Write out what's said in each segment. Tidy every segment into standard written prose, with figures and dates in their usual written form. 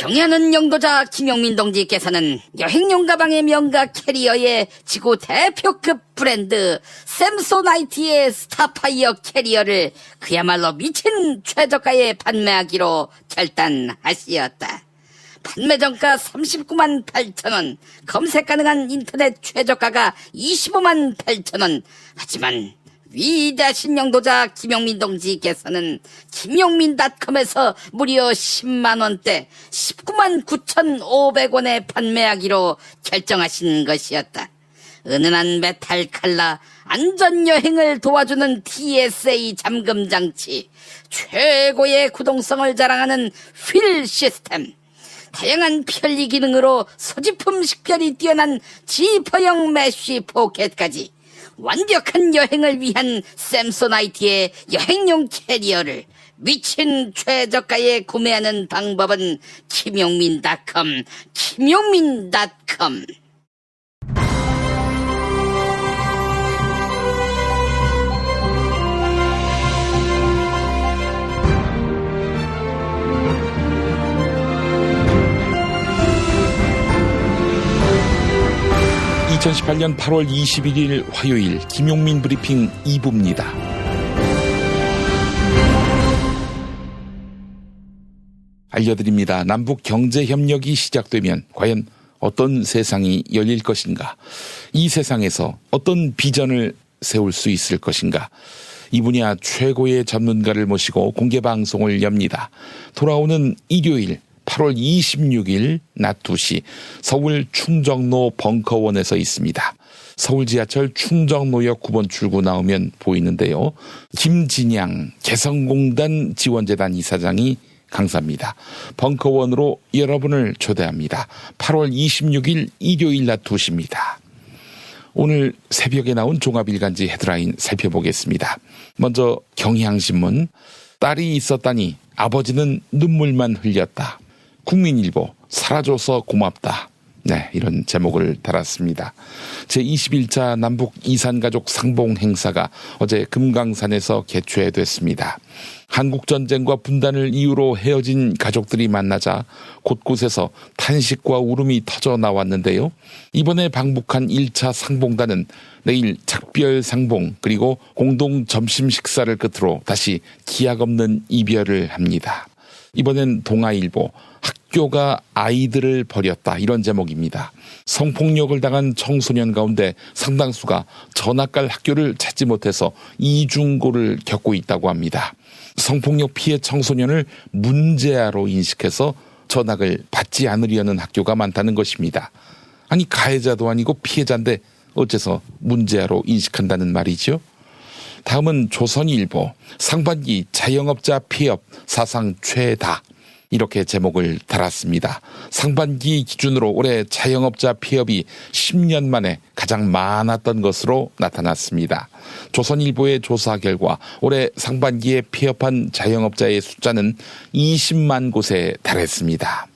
경애하는 영도자 김용민 동지께서는 여행용 가방의 명가 캐리어의 지구 대표급 브랜드 샘소나이트의 스타파이어 캐리어를 그야말로 미친 최저가에 판매하기로 결단하시었다. 판매 정가 39만 8천원, 검색 가능한 인터넷 최저가가 25만 8천원. 하지만 위대하신 영도자 김용민 동지께서는 김용민닷컴에서 무려 10만원대 19만 9,500원에 판매하기로 결정하신 것이었다. 은은한 메탈 칼라, 안전여행을 도와주는 TSA 잠금장치, 최고의 구동성을 자랑하는 휠 시스템, 다양한 편리 기능으로 소지품 식별이 뛰어난 지퍼형 메쉬 포켓까지 완벽한 여행을 위한 샘소나이트의 여행용 캐리어를 미친 최저가에 구매하는 방법은 김용민닷컴. 2018년 8월 21일 화요일 김용민 브리핑 2부입니다. 알려드립니다. 남북 경제협력이 시작되면 과연 어떤 세상이 열릴 것인가? 이 세상에서 어떤 비전을 세울 수 있을 것인가? 이 분야 최고의 전문가를 모시고 공개방송을 엽니다. 돌아오는 일요일 8월 26일 낮 2시 서울 충정로 벙커원에서 있습니다. 서울 지하철 충정로역 9번 출구 나오면 보이는데요. 김진양 개성공단 지원재단 이사장이 강사입니다. 벙커원으로 여러분을 초대합니다. 8월 26일 일요일 낮 2시입니다. 오늘 새벽에 나온 종합일간지 헤드라인 살펴보겠습니다. 먼저 경향신문, 딸이 있었다니 아버지는 눈물만 흘렸다. 국민일보, 살아줘서 고맙다. 네, 이런 제목을 달았습니다. 제21차 남북 이산가족 상봉 행사가 어제 금강산에서 개최됐습니다. 한국전쟁과 분단을 이유로 헤어진 가족들이 만나자 곳곳에서 탄식과 울음이 터져 나왔는데요. 이번에 방북한 1차 상봉단은 내일 작별 상봉 그리고 공동 점심 식사를 끝으로 다시 기약 없는 이별을 합니다. 이번엔 동아일보, 학교가 아이들을 버렸다, 이런 제목입니다. 성폭력을 당한 청소년 가운데 상당수가 전학 갈 학교를 찾지 못해서 이중고를 겪고 있다고 합니다. 성폭력 피해 청소년을 문제아로 인식해서 전학을 받지 않으려는 학교가 많다는 것입니다. 아니, 가해자도 아니고 피해자인데 어째서 문제아로 인식한다는 말이죠? 다음은 조선일보, 상반기 자영업자 폐업 사상 최다, 이렇게 제목을 달았습니다. 상반기 기준으로 올해 자영업자 폐업이 10년 만에 가장 많았던 것으로 나타났습니다. 조선일보의 조사 결과 올해 상반기에 폐업한 자영업자의 숫자는 20만 곳에 달했습니다.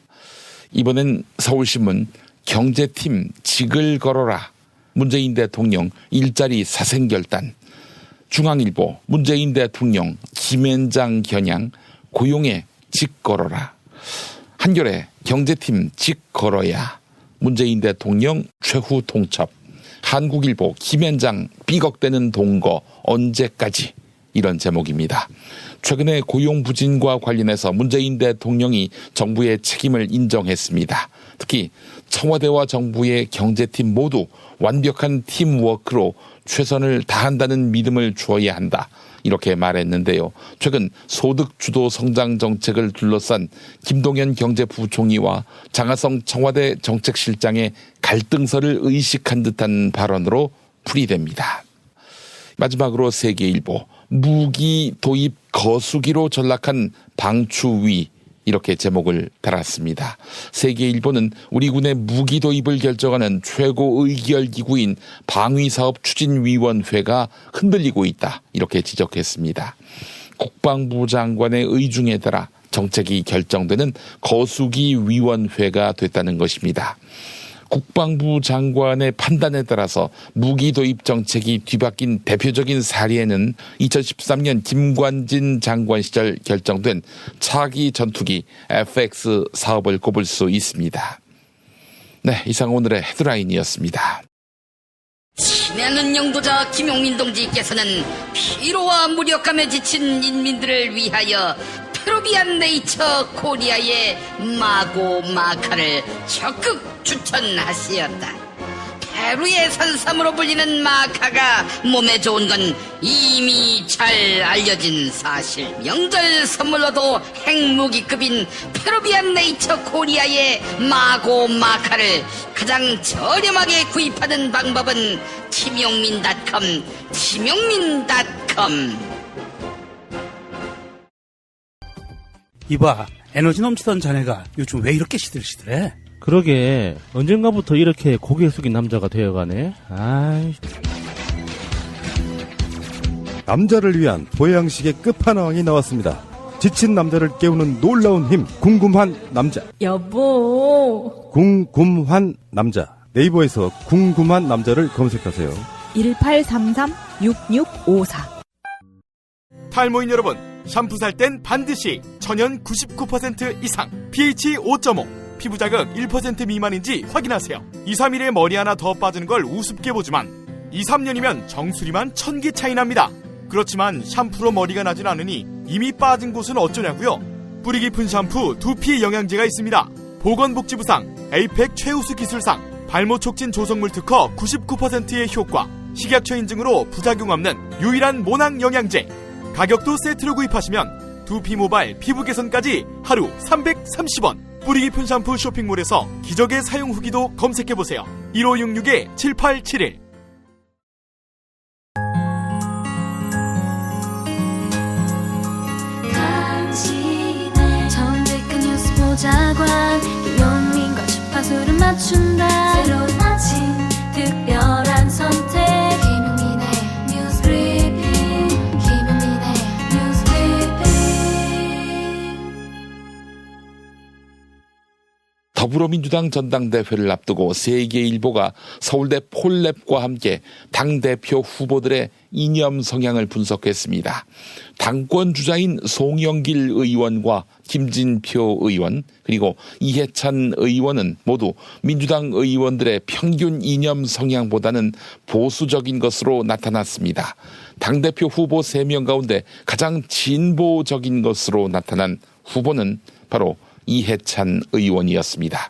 이번엔 서울신문, 경제팀 직을 걸어라, 문재인 대통령 일자리 사생결단. 중앙일보, 문재인 대통령 김앤장 겨냥 고용에 직 걸어라. 한겨레, 경제팀 직 걸어야, 문재인 대통령 최후 통첩. 한국일보, 김앤장 삐걱대는 동거 언제까지, 이런 제목입니다. 최근에 고용 부진과 관련해서 문재인 대통령이 정부의 책임을 인정했습니다. 특히 청와대와 정부의 경제팀 모두 완벽한 팀워크로 최선을 다한다는 믿음을 주어야 한다, 이렇게 말했는데요. 최근 소득주도 성장 정책을 둘러싼 김동연 경제부총리와 장하성 청와대 정책실장의 갈등설을 의식한 듯한 발언으로 풀이됩니다. 마지막으로 세계일보, 무기 도입 거수기로 전락한 방추위, 이렇게 제목을 달았습니다. 세계일보는 우리 군의 무기 도입을 결정하는 최고 의결기구인 방위사업추진위원회가 흔들리고 있다, 이렇게 지적했습니다. 국방부 장관의 의중에 따라 정책이 결정되는 거수기 위원회가 됐다는 것입니다. 국방부 장관의 판단에 따라서 무기 도입 정책이 뒤바뀐 대표적인 사례는 2013년 김관진 장관 시절 결정된 차기 전투기 FX 사업을 꼽을 수 있습니다. 네, 이상 오늘의 헤드라인이었습니다. 친애하는 영도자 김용민 동지께서는 피로와 무력감에 지친 인민들을 위하여 페루비안 네이처 코리아의 마고 마카를 적극 추천하시었다. 페루의 산삼으로 불리는 마카가 몸에 좋은 건 이미 잘 알려진 사실. 명절 선물로도 핵무기급인 페루비안 네이처 코리아의 마고 마카를 가장 저렴하게 구입하는 방법은 김용민.com, 김용민.com. 이봐, 에너지 넘치던 자네가 요즘 왜 이렇게 시들시들해? 그러게 언젠가부터 이렇게 고개 숙인 남자가 되어가네. 아이. 남자를 위한 보양식의 끝판왕이 나왔습니다. 지친 남자를 깨우는 놀라운 힘, 궁금한 남자. 여보. 궁금한 남자. 네이버에서 궁금한 남자를 검색하세요. 1833-6654. 탈모인 여러분, 샴푸 살 땐 반드시 천연 99% 이상, pH 5.5, 피부 자극 1% 미만인지 확인하세요. 2, 3일에 머리 하나 더 빠지는 걸 우습게 보지만 2, 3년이면 정수리만 1000개 차이 납니다. 그렇지만 샴푸로 머리가 나진 않으니 이미 빠진 곳은 어쩌냐고요? 뿌리 깊은 샴푸 두피 영양제가 있습니다. 보건복지부상, 에이펙 최우수 기술상, 발모 촉진 조성물 특허 99%의 효과, 식약처 인증으로 부작용 없는 유일한 모낭 영양제. 가격도 세트로 구입하시면 두피 모발, 피부 개선까지 하루 330원. 뿌리 깊은 샴푸 쇼핑몰에서 기적의 사용 후기도 검색해보세요. 1566-7871. 당신의 정직한 뉴스 보자관, 김용민과 주파수를 맞춘다. 새로운 아침 특별한 선택, 김용민의 뉴스 브리핑. 김용민의 뉴스 브리핑. 더불어민주당 전당대회를 앞두고 세계일보가 서울대 폴랩과 함께 당대표 후보들의 이념 성향을 분석했습니다. 당권 주자인 송영길 의원과 김진표 의원 그리고 이해찬 의원은 모두 민주당 의원들의 평균 이념 성향보다는 보수적인 것으로 나타났습니다. 당대표 후보 3명 가운데 가장 진보적인 것으로 나타난 후보는 바로 이해찬 의원이었습니다.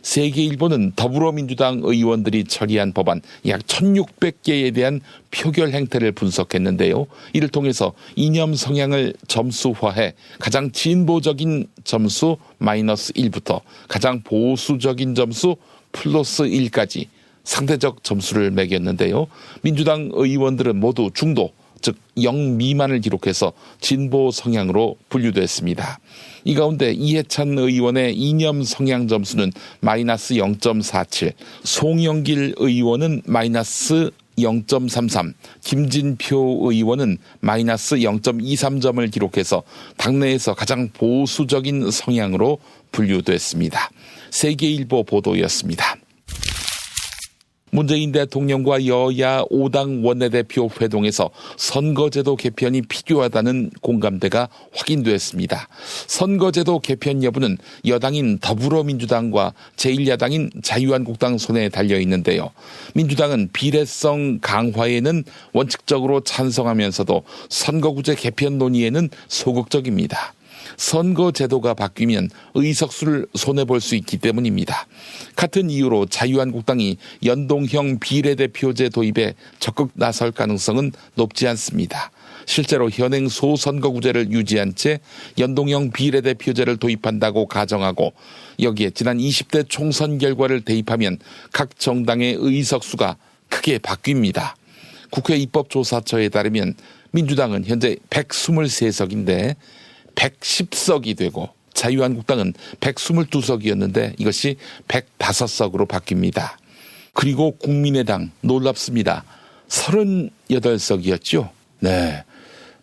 세계일보는 더불어민주당 의원들이 처리한 법안 약 1600개에 대한 표결 행태를 분석했는데요. 이를 통해서 이념 성향을 점수화해 가장 진보적인 점수 -1부터 가장 보수적인 점수 +1까지 상대적 점수를 매겼는데요. 민주당 의원들은 모두 중도, 즉 0 미만을 기록해서 진보 성향으로 분류됐습니다. 이 가운데 이해찬 의원의 이념 성향 점수는 -0.47, 송영길 의원은 -0.33, 김진표 의원은 -0.23점을 기록해서 당내에서 가장 보수적인 성향으로 분류됐습니다. 세계일보 보도였습니다. 문재인 대통령과 여야 5당 원내대표 회동에서 선거제도 개편이 필요하다는 공감대가 확인됐습니다. 선거제도 개편 여부는 여당인 더불어민주당과 제1야당인 자유한국당 손에 달려있는데요. 민주당은 비례성 강화에는 원칙적으로 찬성하면서도 선거구제 개편 논의에는 소극적입니다. 선거제도가 바뀌면 의석수를 손해볼 수 있기 때문입니다. 같은 이유로 자유한국당이 연동형 비례대표제 도입에 적극 나설 가능성은 높지 않습니다. 실제로 현행 소선거구제를 유지한 채 연동형 비례대표제를 도입한다고 가정하고 여기에 지난 20대 총선 결과를 대입하면 각 정당의 의석수가 크게 바뀝니다. 국회 입법조사처에 따르면 민주당은 현재 123석인데 110석이 되고 자유한국당은 122석이었는데 이것이 105석으로 바뀝니다. 그리고 국민의당 놀랍습니다. 38석이었죠. 네,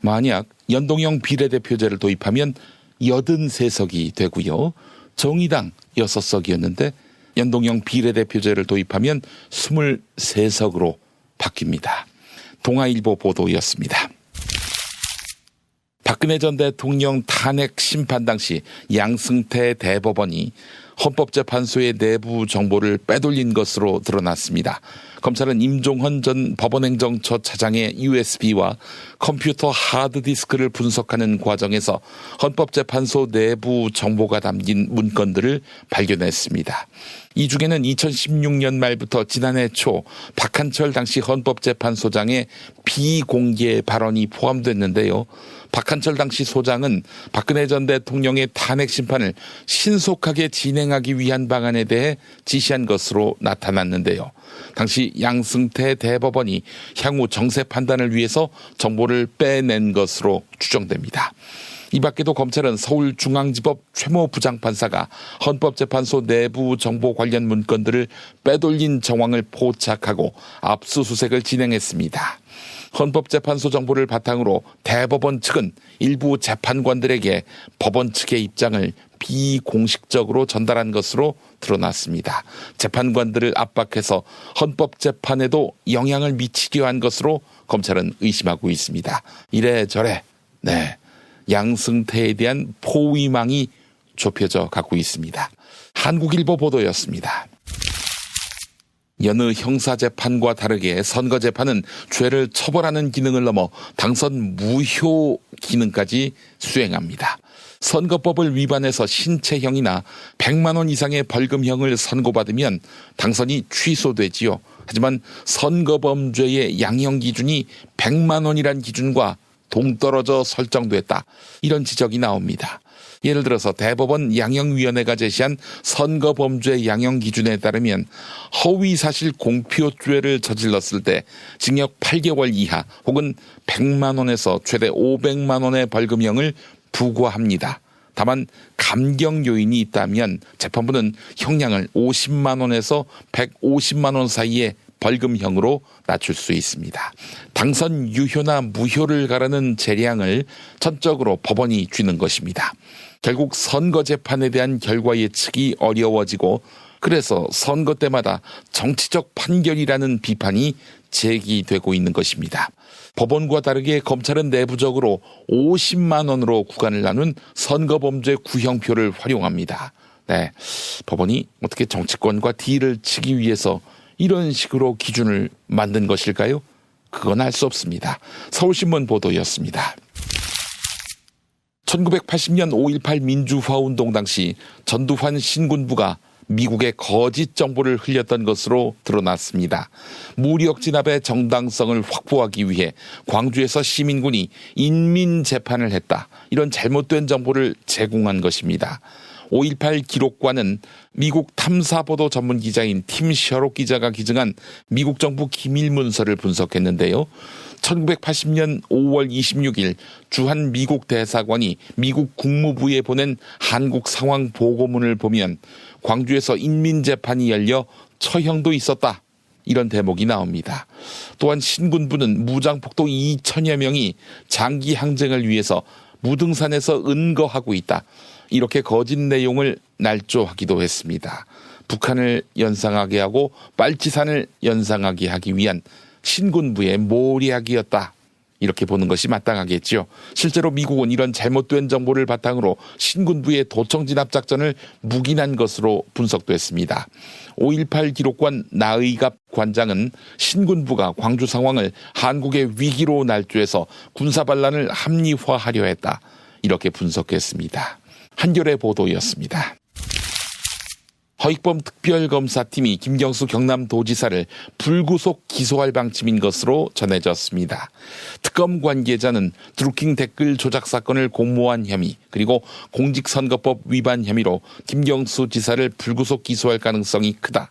만약 연동형 비례대표제를 도입하면 83석이 되고요. 정의당 6석이었는데 연동형 비례대표제를 도입하면 23석으로 바뀝니다. 동아일보 보도였습니다. 박근혜 전 대통령 탄핵 심판 당시 양승태 대법원이 헌법재판소의 내부 정보를 빼돌린 것으로 드러났습니다. 검찰은 임종헌 전 법원행정처 차장의 USB와 컴퓨터 하드디스크를 분석하는 과정에서 헌법재판소 내부 정보가 담긴 문건들을 발견했습니다. 이 중에는 2016년 말부터 지난해 초 박한철 당시 헌법재판소장의 비공개 발언이 포함됐는데요. 박한철 당시 소장은 박근혜 전 대통령의 탄핵 심판을 신속하게 진행하기 위한 방안에 대해 지시한 것으로 나타났는데요. 당시 양승태 대법원이 향후 정세 판단을 위해서 정보를 빼낸 것으로 추정됩니다. 이 밖에도 검찰은 서울중앙지법 최모 부장판사가 헌법재판소 내부 정보 관련 문건들을 빼돌린 정황을 포착하고 압수수색을 진행했습니다. 헌법재판소 정보를 바탕으로 대법원 측은 일부 재판관들에게 법원 측의 입장을 비공식적으로 전달한 것으로 드러났습니다. 재판관들을 압박해서 헌법재판에도 영향을 미치려 한 것으로 검찰은 의심하고 있습니다. 이래저래 양승태에 대한 포위망이 좁혀져 가고 있습니다. 한국일보 보도였습니다. 여느 형사재판과 다르게 선거재판은 죄를 처벌하는 기능을 넘어 당선 무효 기능까지 수행합니다. 선거법을 위반해서 신체형이나 100만 원 이상의 벌금형을 선고받으면 당선이 취소되지요. 하지만 선거범죄의 양형 기준이 100만 원이란 기준과 동떨어져 설정됐다. 이런 지적이 나옵니다. 예를 들어서 대법원 양형위원회가 제시한 선거범죄 양형 기준에 따르면 허위사실 공표죄를 저질렀을 때 징역 8개월 이하 혹은 100만 원에서 최대 500만 원의 벌금형을 부과합니다. 다만 감경 요인이 있다면 재판부는 형량을 50만 원에서 150만 원 사이에 벌금형으로 낮출 수 있습니다. 당선 유효나 무효를 가르는 재량을 전적으로 법원이 쥐는 것입니다. 결국 선거재판에 대한 결과 예측이 어려워지고 그래서 선거 때마다 정치적 판결이라는 비판이 제기되고 있는 것입니다. 법원과 다르게 검찰은 내부적으로 50만 원으로 구간을 나눈 선거범죄 구형표를 활용합니다. 법원이 어떻게 정치권과 딜을 치기 위해서 이런 식으로 기준을 만든 것일까요? 그건 알 수 없습니다. 서울신문 보도였습니다. 1980년 5.18 민주화운동 당시 전두환 신군부가 미국의 거짓 정보를 흘렸던 것으로 드러났습니다. 무력 진압의 정당성을 확보하기 위해 광주에서 시민군이 인민재판을 했다. 이런 잘못된 정보를 제공한 것입니다. 5.18 기록관은 미국 탐사보도 전문기자인 팀 셔록 기자가 기증한 미국 정부 기밀문서를 분석했는데요. 1980년 5월 26일 주한 미국 대사관이 미국 국무부에 보낸 한국 상황 보고문을 보면 광주에서 인민재판이 열려 처형도 있었다. 이런 대목이 나옵니다. 또한 신군부는 무장폭동 2천여 명이 장기 항쟁을 위해서 무등산에서 은거하고 있다. 이렇게 거짓 내용을 날조하기도 했습니다. 북한을 연상하게 하고 빨치산을 연상하게 하기 위한 신군부의 모략이었다. 이렇게 보는 것이 마땅하겠죠. 실제로 미국은 이런 잘못된 정보를 바탕으로 신군부의 도청 진압 작전을 묵인한 것으로 분석됐습니다. 5.18 기록관 나의갑 관장은 신군부가 광주 상황을 한국의 위기로 날조해서 군사반란을 합리화하려 했다. 이렇게 분석했습니다. 한겨레 보도였습니다. 허익범 특별검사팀이 김경수 경남도지사를 불구속 기소할 방침인 것으로 전해졌습니다. 특검 관계자는 드루킹 댓글 조작 사건을 공모한 혐의 그리고 공직선거법 위반 혐의로 김경수 지사를 불구속 기소할 가능성이 크다.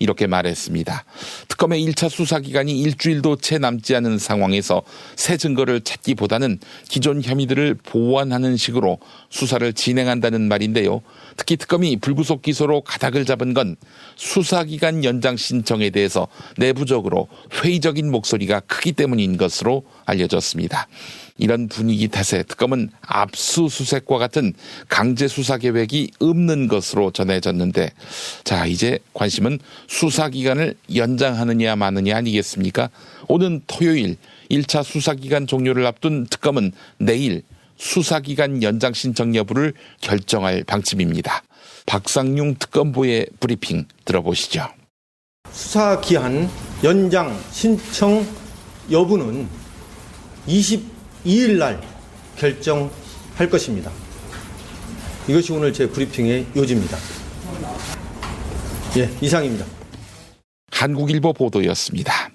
이렇게 말했습니다. 특검의 1차 수사기간이 일주일도 채 남지 않은 상황에서 새 증거를 찾기보다는 기존 혐의들을 보완하는 식으로 수사를 진행한다는 말인데요. 특히 특검이 불구속 기소로 가닥을 잡은 건 수사기간 연장 신청에 대해서 내부적으로 회의적인 목소리가 크기 때문인 것으로 알려졌습니다. 이런 분위기 탓에 특검은 압수수색과 같은 강제 수사 계획이 없는 것으로 전해졌는데, 자, 이제 관심은 수사기간을 연장하느냐 마느냐 아니겠습니까? 오는 토요일 1차 수사기간 종료를 앞둔 특검은 내일 수사기간 연장 신청 여부를 결정할 방침입니다. 박상용 특검보의 브리핑 들어보시죠. 수사기한 연장 신청 여부는 22일 날 결정할 것입니다. 이것이 오늘 제 브리핑의 요지입니다. 예, 이상입니다. 한국일보 보도였습니다.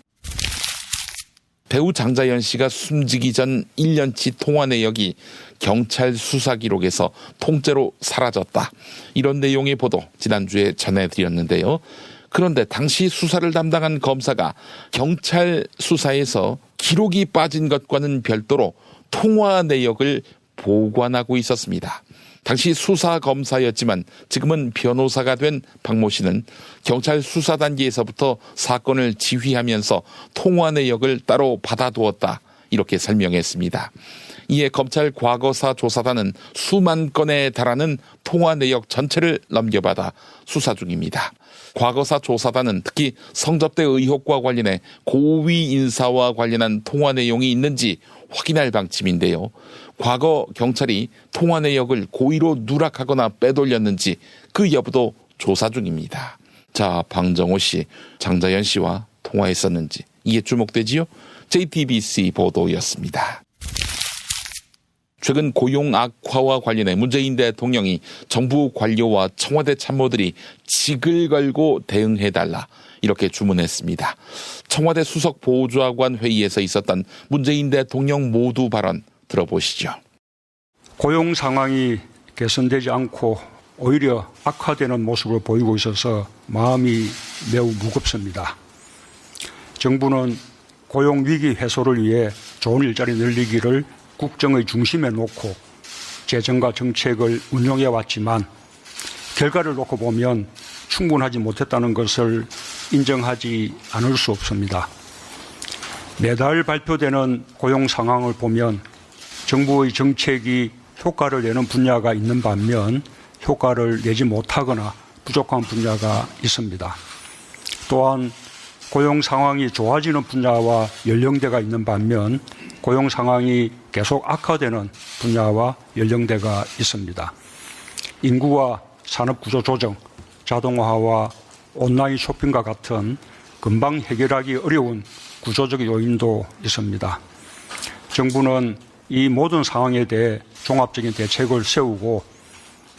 배우 장자연 씨가 숨지기 전 1년치 통화 내역이 경찰 수사 기록에서 통째로 사라졌다. 이런 내용의 보도 지난주에 전해드렸는데요. 그런데 당시 수사를 담당한 검사가 경찰 수사에서 기록이 빠진 것과는 별도로 통화 내역을 보관하고 있었습니다. 당시 수사검사였지만 지금은 변호사가 된 박모 씨는 경찰 수사 단계에서부터 사건을 지휘하면서 통화 내역을 따로 받아두었다, 이렇게 설명했습니다. 이에 검찰 과거사 조사단은 수만 건에 달하는 통화 내역 전체를 넘겨받아 수사 중입니다. 과거사 조사단은 특히 성접대 의혹과 관련해 고위 인사와 관련한 통화 내용이 있는지 확인할 방침인데요. 과거 경찰이 통화 내역을 고의로 누락하거나 빼돌렸는지 그 여부도 조사 중입니다. 자, 방정호 씨, 장자연 씨와 통화했었는지 이게 주목되지요? JTBC 보도였습니다. 최근 고용 악화와 관련해 문재인 대통령이 정부 관료와 청와대 참모들이 직을 걸고 대응해달라, 이렇게 주문했습니다. 청와대 수석 보좌관 회의에서 있었던 문재인 대통령 모두 발언 들어보시죠. 고용 상황이 개선되지 않고 오히려 악화되는 모습을 보이고 있어서 마음이 매우 무겁습니다. 정부는 고용 위기 해소를 위해 좋은 일자리 늘리기를 국정의 중심에 놓고 재정과 정책을 운용해 왔지만 결과를 놓고 보면 충분하지 못했다는 것을 인정하지 않을 수 없습니다. 매달 발표되는 고용 상황을 보면 정부의 정책이 효과를 내는 분야가 있는 반면 효과를 내지 못하거나 부족한 분야가 있습니다. 또한 고용 상황이 좋아지는 분야와 연령대가 있는 반면 고용 상황이 계속 악화되는 분야와 연령대가 있습니다. 인구와 산업구조 조정, 자동화와 온라인 쇼핑과 같은 금방 해결하기 어려운 구조적 요인도 있습니다. 정부는 이 모든 상황에 대해 종합적인 대책을 세우고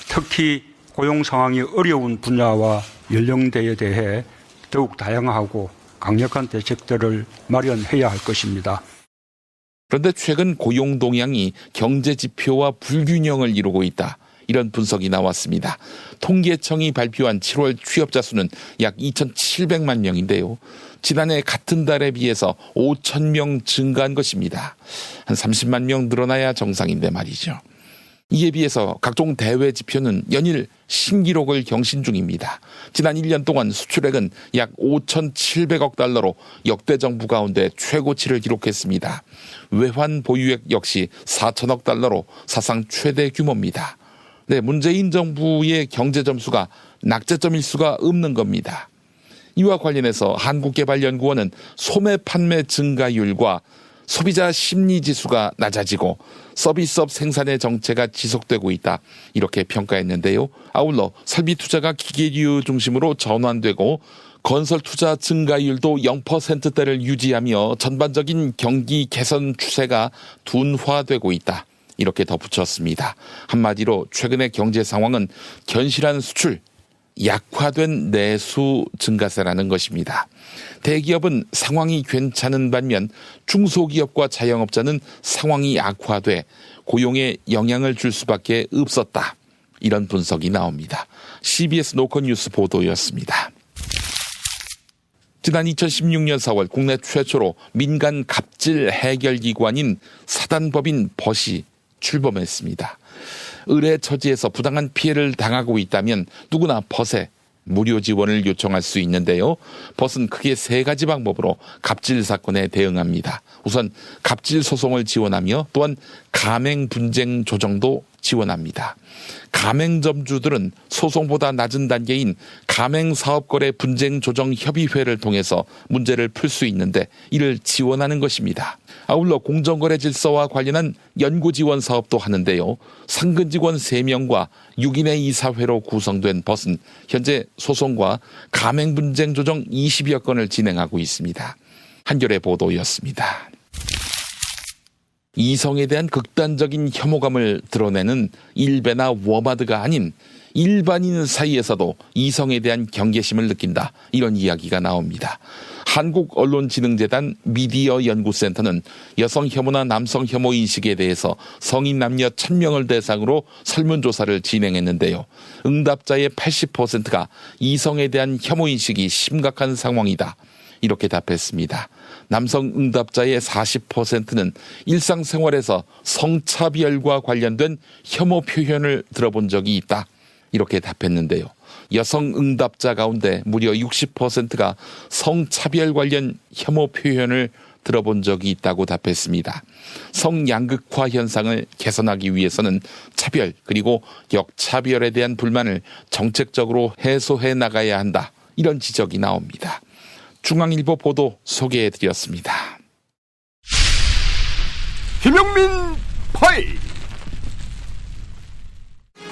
특히 고용 상황이 어려운 분야와 연령대에 대해 더욱 다양하고 강력한 대책들을 마련해야 할 것입니다. 그런데 최근 고용 동향이 경제 지표와 불균형을 이루고 있다, 이런 분석이 나왔습니다. 통계청이 발표한 7월 취업자 수는 약 2,700만 명인데요. 지난해 같은 달에 비해서 5,000명 증가한 것입니다. 한 30만 명 늘어나야 정상인데 말이죠. 이에 비해서 각종 대외 지표는 연일 신기록을 경신 중입니다. 지난 1년 동안 수출액은 약 5,700억 달러로 역대 정부 가운데 최고치를 기록했습니다. 외환 보유액 역시 4천억 달러로 사상 최대 규모입니다. 네, 문재인 정부의 경제 점수가 낙제점일 수가 없는 겁니다. 이와 관련해서 한국개발연구원은 소매 판매 증가율과 소비자 심리지수가 낮아지고 서비스업 생산의 정체가 지속되고 있다, 이렇게 평가했는데요. 아울러 설비 투자가 기계류 중심으로 전환되고 건설 투자 증가율도 0%대를 유지하며 전반적인 경기 개선 추세가 둔화되고 있다, 이렇게 덧붙였습니다. 한마디로 최근의 경제 상황은 견실한 수출, 약화된 내수 증가세라는 것입니다. 대기업은 상황이 괜찮은 반면 중소기업과 자영업자는 상황이 악화돼 고용에 영향을 줄 수밖에 없었다, 이런 분석이 나옵니다. CBS 노컷뉴스 보도였습니다. 지난 2016년 4월 국내 최초로 민간 갑질 해결기관인 사단법인 벗이 출범했습니다. 의뢰 처지에서 부당한 피해를 당하고 있다면 누구나 벗에 무료 지원을 요청할 수 있는데요. 벗은 크게 3가지 방법으로 갑질 사건에 대응합니다. 우선 갑질 소송을 지원하며 또한 가맹 분쟁 조정도 지원합니다. 가맹점주들은 소송보다 낮은 단계인 가맹사업거래 분쟁조정협의회를 통해서 문제를 풀 수 있는데 이를 지원하는 것입니다. 아울러 공정거래 질서와 관련한 연구지원 사업도 하는데요. 상근 직원 3명과 6인의 이사회로 구성된 벗은 현재 소송과 가맹 분쟁 조정 20여 건을 진행하고 있습니다. 한겨레 보도였습니다. 이성에 대한 극단적인 혐오감을 드러내는 일베나 워마드가 아닌 일반인 사이에서도 이성에 대한 경계심을 느낀다. 이런 이야기가 나옵니다. 한국언론진흥재단 미디어연구센터는 여성 혐오나 남성 혐오 인식에 대해서 성인 남녀 1000명을 대상으로 설문조사를 진행했는데요. 응답자의 80%가 이성에 대한 혐오 인식이 심각한 상황이다. 이렇게 답했습니다. 남성 응답자의 40%는 일상생활에서 성차별과 관련된 혐오 표현을 들어본 적이 있다. 이렇게 답했는데요. 여성 응답자 가운데 무려 60%가 성차별 관련 혐오 표현을 들어본 적이 있다고 답했습니다. 성양극화 현상을 개선하기 위해서는 차별 그리고 역차별에 대한 불만을 정책적으로 해소해 나가야 한다. 이런 지적이 나옵니다. 중앙일보 보도 소개해드렸습니다. 김용민 파일.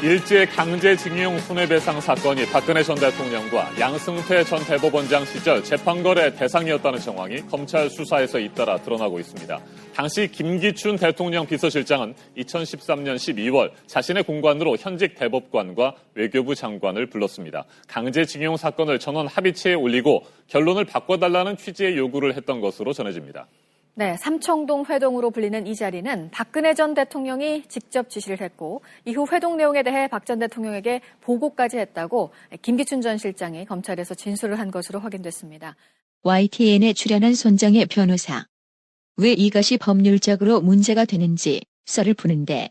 일제 강제징용 손해배상 사건이 박근혜 전 대통령과 양승태 전 대법원장 시절 재판거래 대상이었다는 정황이 검찰 수사에서 잇따라 드러나고 있습니다. 당시 김기춘 대통령 비서실장은 2013년 12월 자신의 공관으로 현직 대법관과 외교부 장관을 불렀습니다. 강제징용 사건을 전원 합의체에 올리고 결론을 바꿔달라는 취지의 요구를 했던 것으로 전해집니다. 네, 삼청동 회동으로 불리는 이 자리는 박근혜 전 대통령이 직접 지시를 했고 이후 회동 내용에 대해 박 전 대통령에게 보고까지 했다고 김기춘 전 실장이 검찰에서 진술을 한 것으로 확인됐습니다. YTN에 출연한 손정혜 변호사. 왜 이것이 법률적으로 문제가 되는지 썰을 푸는데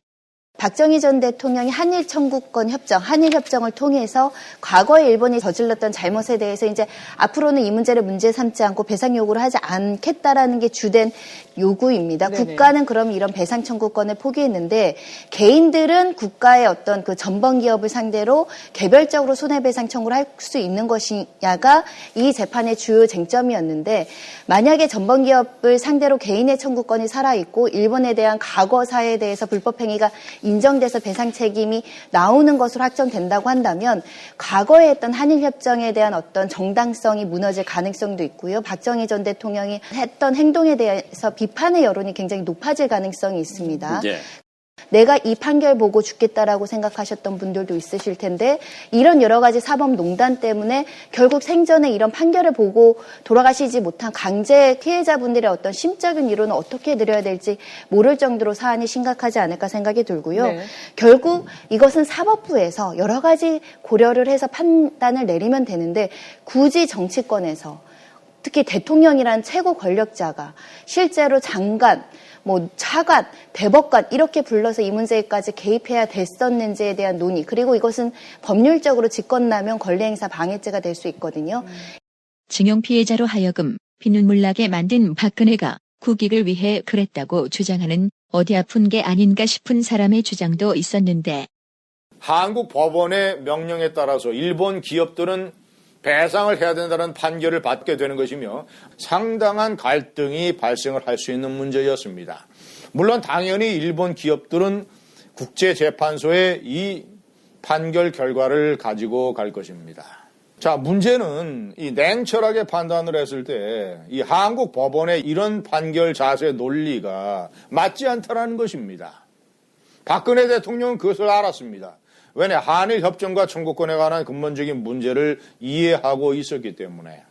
박정희 전 대통령이 한일 청구권 협정, 한일 협정을 통해서 과거에 일본이 저질렀던 잘못에 대해서 이제 앞으로는 이 문제를 문제 삼지 않고 배상 요구를 하지 않겠다라는 게 주된 요구입니다. 네네. 국가는 그럼 이런 배상 청구권을 포기했는데 개인들은 국가의 어떤 그 전범 기업을 상대로 개별적으로 손해배상 청구를 할 수 있는 것이냐가 이 재판의 주요 쟁점이었는데 만약에 전범 기업을 상대로 개인의 청구권이 살아있고 일본에 대한 과거사에 대해서 불법행위가 인정돼서 배상 책임이 나오는 것으로 확정된다고 한다면 과거에 했던 한일협정에 대한 어떤 정당성이 무너질 가능성도 있고요. 박정희 전 대통령이 했던 행동에 대해서 비판의 여론이 굉장히 높아질 가능성이 있습니다. 네. 내가 이 판결 보고 죽겠다라고 생각하셨던 분들도 있으실 텐데 이런 여러 가지 사법농단 때문에 결국 생전에 이런 판결을 보고 돌아가시지 못한 강제 피해자분들의 어떤 심적인 위로는 어떻게 드려야 될지 모를 정도로 사안이 심각하지 않을까 생각이 들고요. 네. 결국 이것은 사법부에서 여러 가지 고려를 해서 판단을 내리면 되는데 굳이 정치권에서 특히 대통령이란 최고 권력자가 실제로 장관, 차관, 대법관 이렇게 불러서 이 문제까지 개입해야 됐었는지에 대한 논의 그리고 이것은 법률적으로 직권남용 권리행사 방해죄가 될 수 있거든요. 징용 피해자로 하여금 피눈물 나게 만든 박근혜가 국익을 위해 그랬다고 주장하는 어디 아픈 게 아닌가 싶은 사람의 주장도 있었는데 한국 법원의 명령에 따라서 일본 기업들은 배상을 해야 된다는 판결을 받게 되는 것이며 상당한 갈등이 발생을 할 수 있는 문제였습니다. 물론 당연히 일본 기업들은 국제재판소에 이 판결 결과를 가지고 갈 것입니다. 자, 문제는 이 냉철하게 판단을 했을 때 이 한국 법원의 이런 판결 자세 논리가 맞지 않다라는 것입니다. 박근혜 대통령은 그것을 알았습니다. 왜냐 한일 협정과 청구권에 관한 근본적인 문제를 이해하고 있었기 때문에.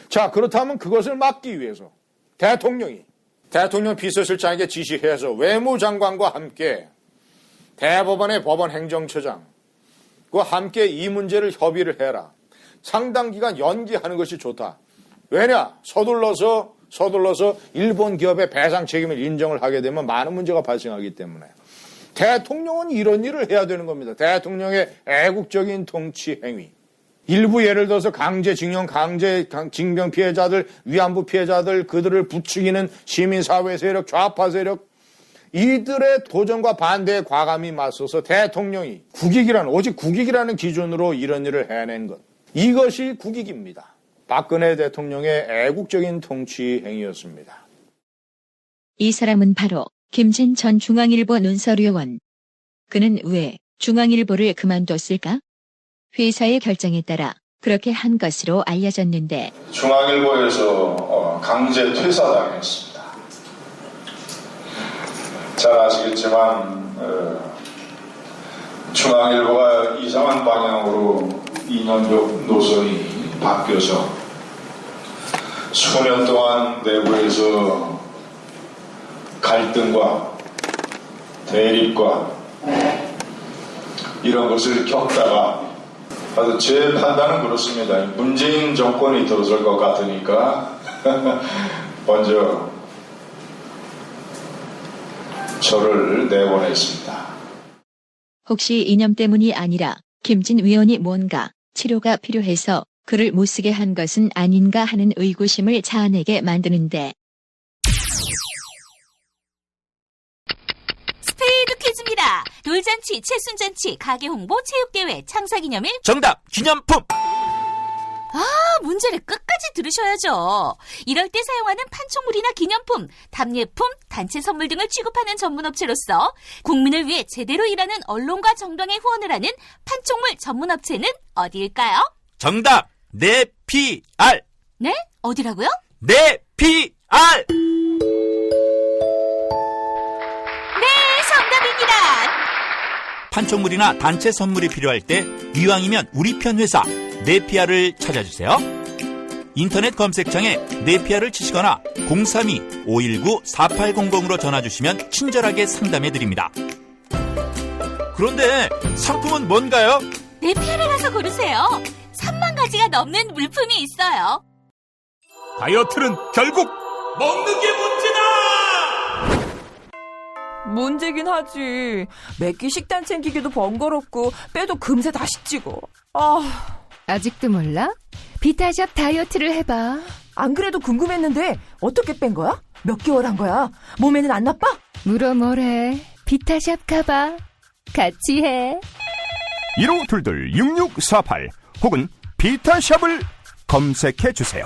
자, 그렇다면 그것을 막기 위해서 대통령 비서실장에게 지시해서 외무장관과 함께 대법원의 법원행정처장과 함께 이 문제를 협의를 해라. 상당 기간 연기하는 것이 좋다. 왜냐 서둘러서 일본 기업의 배상 책임을 인정을 하게 되면 많은 문제가 발생하기 때문에. 대통령은 이런 일을 해야 되는 겁니다. 대통령의 애국적인 통치 행위. 일부 예를 들어서 강제징용, 징병 피해자들, 위안부 피해자들, 그들을 부추기는 시민사회 세력, 좌파 세력, 이들의 도전과 반대에 과감히 맞서서 대통령이 오직 국익이라는 기준으로 이런 일을 해낸 것. 이것이 국익입니다. 박근혜 대통령의 애국적인 통치 행위였습니다. 이 사람은 바로 김진 전 중앙일보 논설위원. 그는 왜 중앙일보를 그만뒀을까? 회사의 결정에 따라 그렇게 한 것으로 알려졌는데 중앙일보에서 강제 퇴사당했습니다. 잘 아시겠지만 중앙일보가 이상한 방향으로 이념적 노선이 바뀌어서 수년 동안 내부에서 갈등과 대립과 이런 것을 겪다가 제 판단은 그렇습니다. 문재인 정권이 들어설 것 같으니까 먼저 저를 내보냈습니다. 혹시 이념 때문이 아니라 김진 위원이 뭔가 치료가 필요해서 글을 못 쓰게 한 것은 아닌가 하는 의구심을 자아내게 만드는데 스페이드 퀴즈입니다. 돌잔치, 채순잔치, 가게 홍보, 체육대회, 창사기념일. 정답! 기념품! 문제를 끝까지 들으셔야죠. 이럴 때 사용하는 판촉물이나 기념품, 답례품, 단체 선물 등을 취급하는 전문업체로서 국민을 위해 제대로 일하는 언론과 정당에 후원을 하는 판촉물 전문업체는 어디일까요? 정답! 네피알! 네? 어디라고요? 네피알! 네, 정답입니다. 판촉물이나 단체 선물이 필요할 때 이왕이면 우리 편 회사 네피알을 찾아주세요. 인터넷 검색창에 네피알을 치시거나 032-519-4800으로 전화주시면 친절하게 상담해드립니다. 그런데 상품은 뭔가요? 네피알에 가서 고르세요. 3만 가지가 넘는 물품이 있어요. 다이어트는 결국 먹는 게 문제다! 문제긴 하지. 매끼 식단 챙기기도 번거롭고 빼도 금세 다시 찌고. 아직도 몰라? 비타샵 다이어트를 해봐. 안 그래도 궁금했는데 어떻게 뺀 거야? 몇 개월 한 거야? 몸에는 안 나빠? 물어 뭐래. 비타샵 가봐. 같이 해. 1522-6648 혹은 비타샵을 검색해주세요.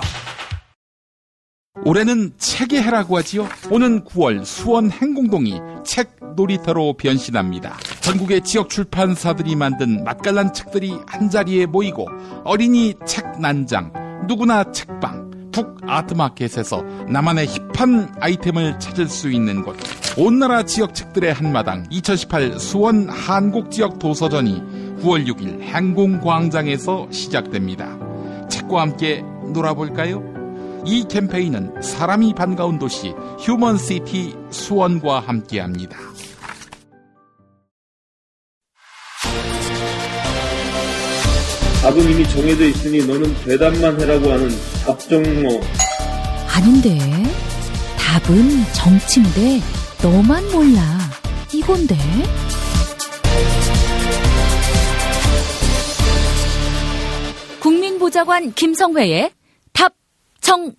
올해는 책의 해라고 하지요. 오는 9월 수원 행궁동이 책 놀이터로 변신합니다. 전국의 지역 출판사들이 만든 맛깔난 책들이 한자리에 모이고 어린이 책 난장, 누구나 책방, 북 아트마켓에서 나만의 힙한 아이템을 찾을 수 있는 곳. 온 나라 지역 책들의 한마당 2018 수원 한국지역 도서전이 9월 6일 행궁광장에서 시작됩니다. 책과 함께 놀아볼까요? 이 캠페인은 사람이 반가운 도시 휴먼시티 수원과 함께합니다. 답은 이미 정해져 있으니 너는 대답만 해라고 하는 답정모. 아닌데. 답은 정치인데 너만 몰라. 이건데. 국민보좌관 김성회의 답정너.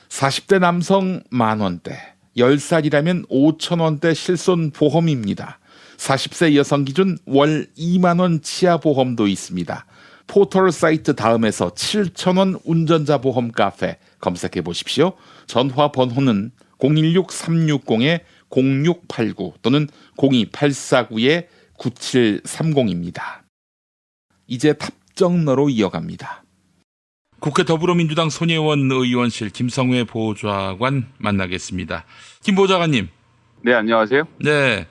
40대 남성 만원대, 10살이라면 5천원대 실손 보험입니다. 40세 여성 기준 월 2만원 치아 보험도 있습니다. 포털 사이트 다음에서 7,000원 운전자 보험 카페 검색해 보십시오. 전화 번호는 016-360-0689 또는 02849-9730입니다. 이제 답정너로 이어갑니다. 국회 더불어민주당 손혜원 의원실 김성회 보좌관 만나겠습니다. 김 보좌관님. 네, 안녕하세요. 네,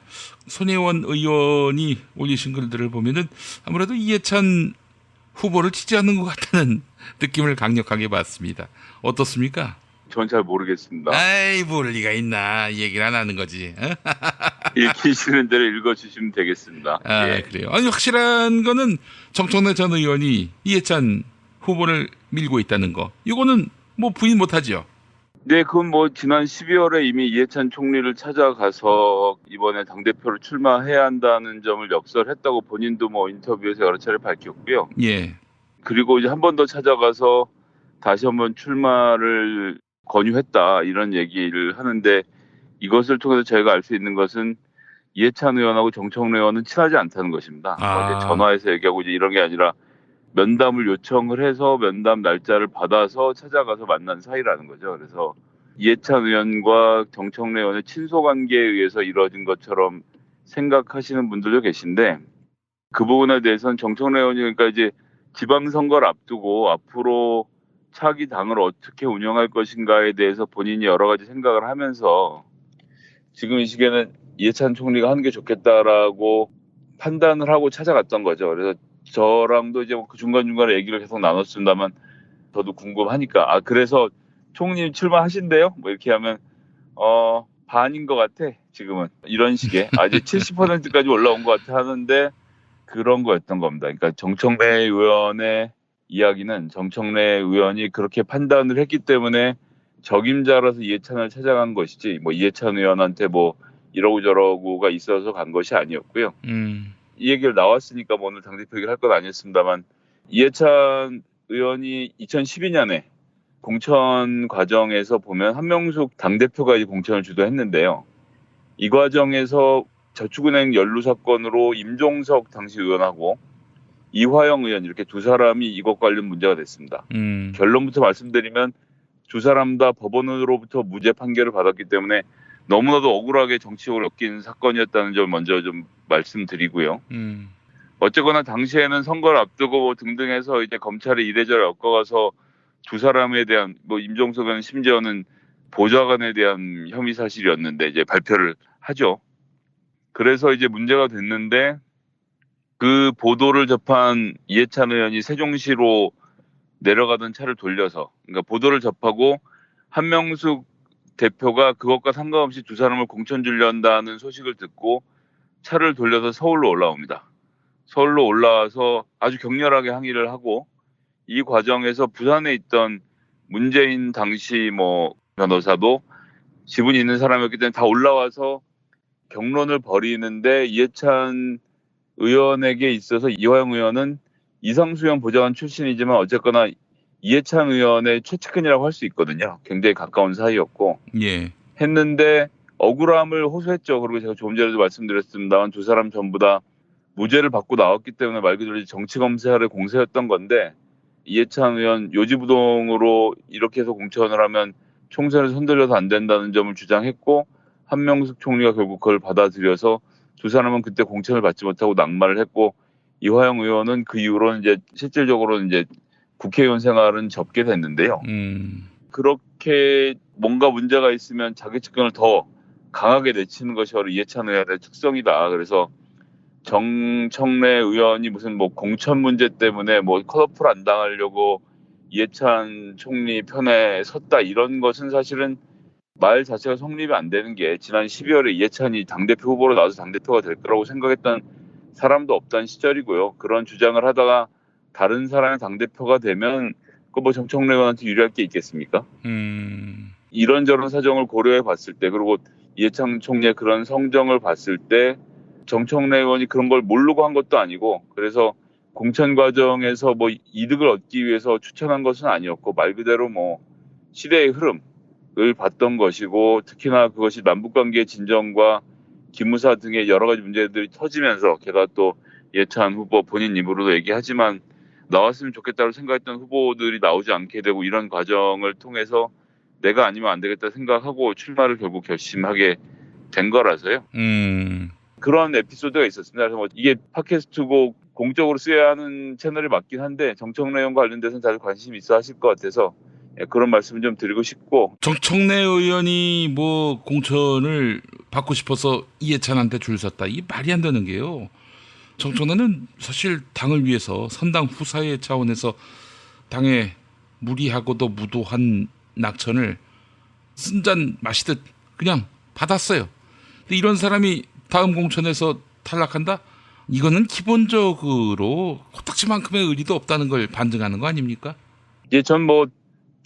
손혜원 의원이 올리신 글들을 보면은 아무래도 이해찬 후보를 지지하는 것 같다는 느낌을 강력하게 받습니다. 어떻습니까? 전 잘 모르겠습니다. 아이, 뭘 리가 있나. 이 얘기를 안 하는 거지. 읽히시는 대로 읽어주시면 되겠습니다. 예. 그래요. 아니, 확실한 거는 정청래 전 의원이 이해찬 후보를 밀고 있다는 거. 이거는 뭐 부인 못하죠. 네, 그건 뭐 지난 12월에 이미 이해찬 총리를 찾아가서 이번에 당대표로 출마해야 한다는 점을 역설했다고 본인도 뭐 인터뷰에서 여러 차례 밝혔고요. 예. 그리고 이제 한 번 더 찾아가서 다시 한번 출마를 권유했다 이런 얘기를 하는데 이것을 통해서 저희가 알 수 있는 것은 이해찬 의원하고 정청래 의원은 친하지 않다는 것입니다. 어제 전화해서 얘기하고 이제 이런 게 아니라 면담을 요청을 해서 면담 날짜를 받아서 찾아가서 만난 사이라는 거죠. 그래서 이해찬 의원과 정청래 의원의 친소관계에 의해서 이루어진 것처럼 생각하시는 분들도 계신데 그 부분에 대해서는 정청래 의원이 그러니까 이제 지방선거를 앞두고 앞으로 차기 당을 어떻게 운영할 것인가에 대해서 본인이 여러 가지 생각을 하면서 지금 이 시기에는 이해찬 총리가 하는 게 좋겠다라고 판단을 하고 찾아갔던 거죠. 그래서 저랑도 이제 그 중간중간에 얘기를 계속 나눴습니다만 저도 궁금하니까 그래서 총리 출마하신대요? 뭐 이렇게 하면 반인 것 같아 지금은 이런 식의 이제 70%까지 올라온 것 같아 하는데 그런 거였던 겁니다. 그러니까 정청래 의원의 이야기는 정청래 의원이 그렇게 판단을 했기 때문에 적임자라서 이해찬을 찾아간 것이지 뭐 이해찬 의원한테 뭐 이러고 저러고가 있어서 간 것이 아니었고요. 이 얘기를 나왔으니까 뭐 오늘 당대표 얘기를 할 건 아니었습니다만 이해찬 의원이 2012년에 공천 과정에서 보면 한명숙 당대표가 이제 공천을 주도했는데요. 이 과정에서 저축은행 연루 사건으로 임종석 당시 의원하고 이화영 의원 이렇게 두 사람이 이것 관련 문제가 됐습니다. 결론부터 말씀드리면 두 사람 다 법원으로부터 무죄 판결을 받았기 때문에 너무나도 억울하게 정치적으로 엮인 사건이었다는 점을 먼저 좀 말씀드리고요. 어쨌거나 당시에는 선거를 앞두고 등등 해서 이제 검찰이 이래저래 엮어가서 두 사람에 대한 뭐 임종석 의원 심지어는 보좌관에 대한 혐의 사실이었는데 이제 발표를 하죠. 그래서 이제 문제가 됐는데 그 보도를 접한 이해찬 의원이 세종시로 내려가던 차를 돌려서 그러니까 보도를 접하고 한명숙 대표가 그것과 상관없이 두 사람을 공천 주려 한다는 소식을 듣고 차를 돌려서 서울로 올라옵니다. 서울로 올라와서 아주 격렬하게 항의를 하고 이 과정에서 부산에 있던 문재인 당시 뭐 변호사도 지분이 있는 사람이었기 때문에 다 올라와서 격론을 벌이는데 이해찬 의원에게 있어서 이화영 의원은 이상수 의원 보좌관 출신이지만 어쨌거나 이해찬 의원의 최측근이라고 할 수 있거든요. 굉장히 가까운 사이였고 했는데 억울함을 호소했죠. 그리고 제가 조금 전에도 말씀드렸습니다만 두 사람 전부 다 무죄를 받고 나왔기 때문에 말 그대로 정치검사를 공세였던 건데 이해찬 의원 요지부동으로 이렇게 해서 공천을 하면 총선에서 흔들려서 안 된다는 점을 주장했고 한명숙 총리가 결국 그걸 받아들여서 두 사람은 그때 공천을 받지 못하고 낙마를 했고 이화영 의원은 그 이후로는 이제 실질적으로 이제 국회의원 생활은 접게 됐는데요. 그렇게 뭔가 문제가 있으면 자기 측근을 더 강하게 내치는 것이 바로 이해찬 의원의 특성이다. 그래서 정청래 의원이 무슨 뭐 공천 문제 때문에 뭐 컷오프를 안 당하려고 이해찬 총리 편에 섰다 이런 것은 사실은 말 자체가 성립이 안 되는 게 지난 12월에 이해찬이 당대표 후보로 나와서 당대표가 될 거라고 생각했던 사람도 없던 시절이고요. 그런 주장을 하다가 다른 사람의 당대표가 되면 그 뭐 정청래 의원한테 유리할 게 있겠습니까? 이런저런 사정을 고려해 봤을 때 그리고 이해찬 총리의 그런 성정을 봤을 때 정청래 의원이 그런 걸 모르고 한 것도 아니고 그래서 공천 과정에서 뭐 이득을 얻기 위해서 추천한 것은 아니었고 말 그대로 뭐 시대의 흐름을 봤던 것이고 특히나 그것이 남북관계의 진정과 기무사 등의 여러 가지 문제들이 터지면서 게다가 또 이해찬 후보 본인 입으로도 얘기하지만 나왔으면 좋겠다고 생각했던 후보들이 나오지 않게 되고 이런 과정을 통해서 내가 아니면 안 되겠다 생각하고 출마를 결국 결심하게 된 거라서요. 그런 에피소드가 있었습니다. 그래서 뭐 이게 팟캐스트고 공적으로 쓰여야 하는 채널이 맞긴 한데 정청래 의원 관련돼서는 다들 관심이 있어 하실 것 같아서 그런 말씀을 좀 드리고 싶고 정청래 의원이 뭐 공천을 받고 싶어서 이해찬한테 줄 섰다. 이게 말이 안 되는 게요. 정청래는 사실 당을 위해서 선당 후사의 차원에서 당에 무리하고도 무도한 낙천을 쓴잔 마시듯 그냥 받았어요. 근데 이런 사람이 다음 공천에서 탈락한다? 이거는 기본적으로 코딱지만큼의 의리도 없다는 걸 반증하는 거 아닙니까? 예, 전 뭐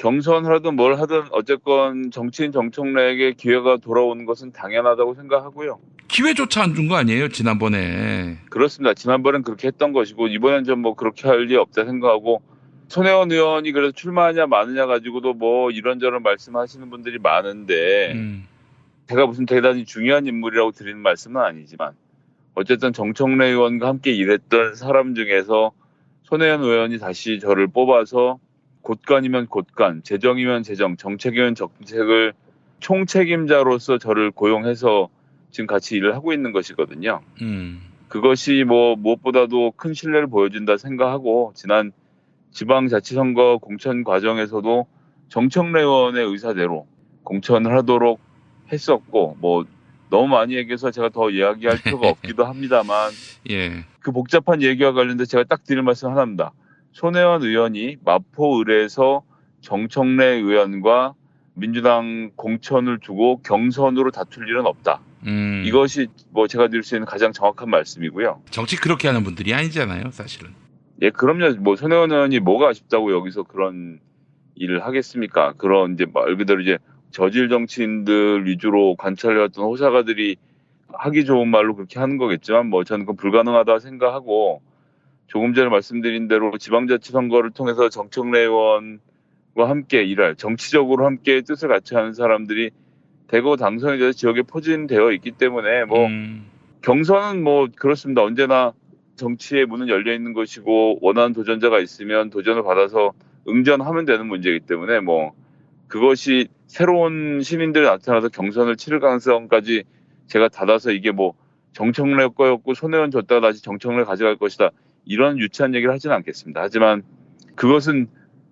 경선을 하든 뭘 하든 어쨌건 정치인 정청래에게 기회가 돌아오는 것은 당연하다고 생각하고요. 기회조차 안 준 거 아니에요, 지난번에? 그렇습니다. 지난번엔 그렇게 했던 것이고 이번엔 좀 뭐 그렇게 할 리 없다 생각하고 손혜원 의원이 그래서 출마하냐 마느냐 가지고도 뭐 이런저런 말씀하시는 분들이 많은데 제가 무슨 대단히 중요한 인물이라고 드리는 말씀은 아니지만 어쨌든 정청래 의원과 함께 일했던 사람 중에서 손혜원 의원이 다시 저를 뽑아서 곳간이면 곳간, 재정이면 재정, 정책이면 정책을 총책임자로서 저를 고용해서 지금 같이 일을 하고 있는 것이거든요. 그것이 뭐 무엇보다도 큰 신뢰를 보여준다 생각하고 지난 지방자치선거 공천 과정에서도 정청래 의원의 의사대로 공천을 하도록 했었고 뭐 너무 많이 얘기해서 제가 더 이야기할 필요가 없기도 합니다만 예. 그 복잡한 얘기와 관련돼서 제가 딱 드릴 말씀 하나입니다. 손혜원 의원이 마포을에서 정청래 의원과 민주당 공천을 두고 경선으로 다툴 일은 없다. 이것이 뭐 제가 드릴 수 있는 가장 정확한 말씀이고요. 정치 그렇게 하는 분들이 아니잖아요, 사실은. 예, 그럼요. 뭐 손혜원 의원이 뭐가 아쉽다고 여기서 그런 일을 하겠습니까? 그런 이제 말 그대로 이제 저질 정치인들 위주로 관찰해왔던 호사가들이 하기 좋은 말로 그렇게 하는 거겠지만 뭐 저는 그건 불가능하다 생각하고 조금 전에 말씀드린 대로 지방자치선거를 통해서 정청래 의원과 함께 일할 정치적으로 함께 뜻을 같이 하는 사람들이 대거 당선이 돼서 지역에 포진되어 있기 때문에 뭐 경선은 뭐 그렇습니다. 언제나 정치의 문은 열려 있는 것이고 원하는 도전자가 있으면 도전을 받아서 응전하면 되는 문제이기 때문에 뭐 그것이 새로운 시민들이 나타나서 경선을 치를 가능성까지 제가 닫아서 이게 뭐 정청래 거였고 손혜원 줬다가 다시 정청래 가져갈 것이다. 이런 유치한 얘기를 하지는 않겠습니다. 하지만 그것은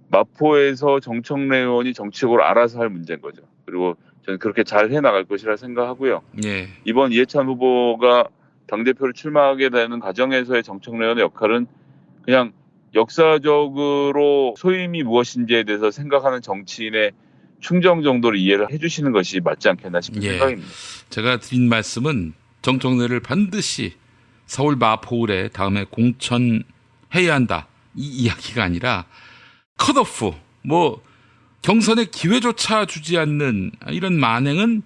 마포에서 정청래 의원이 정치적으로 알아서 할 문제인 거죠. 그리고 저는 그렇게 잘 해나갈 것이라 생각하고요. 예. 이번 이해찬 후보가 당대표를 출마하게 되는 과정에서의 정청래 의원의 역할은 그냥 역사적으로 소임이 무엇인지에 대해서 생각하는 정치인의 충정 정도로 이해를 해주시는 것이 맞지 않겠나 싶은 생각입니다. 제가 드린 말씀은 정청래를 반드시 서울 마포을에 다음에 공천해야 한다. 이 이야기가 아니라 컷오프, 뭐 경선의 기회조차 주지 않는 이런 만행은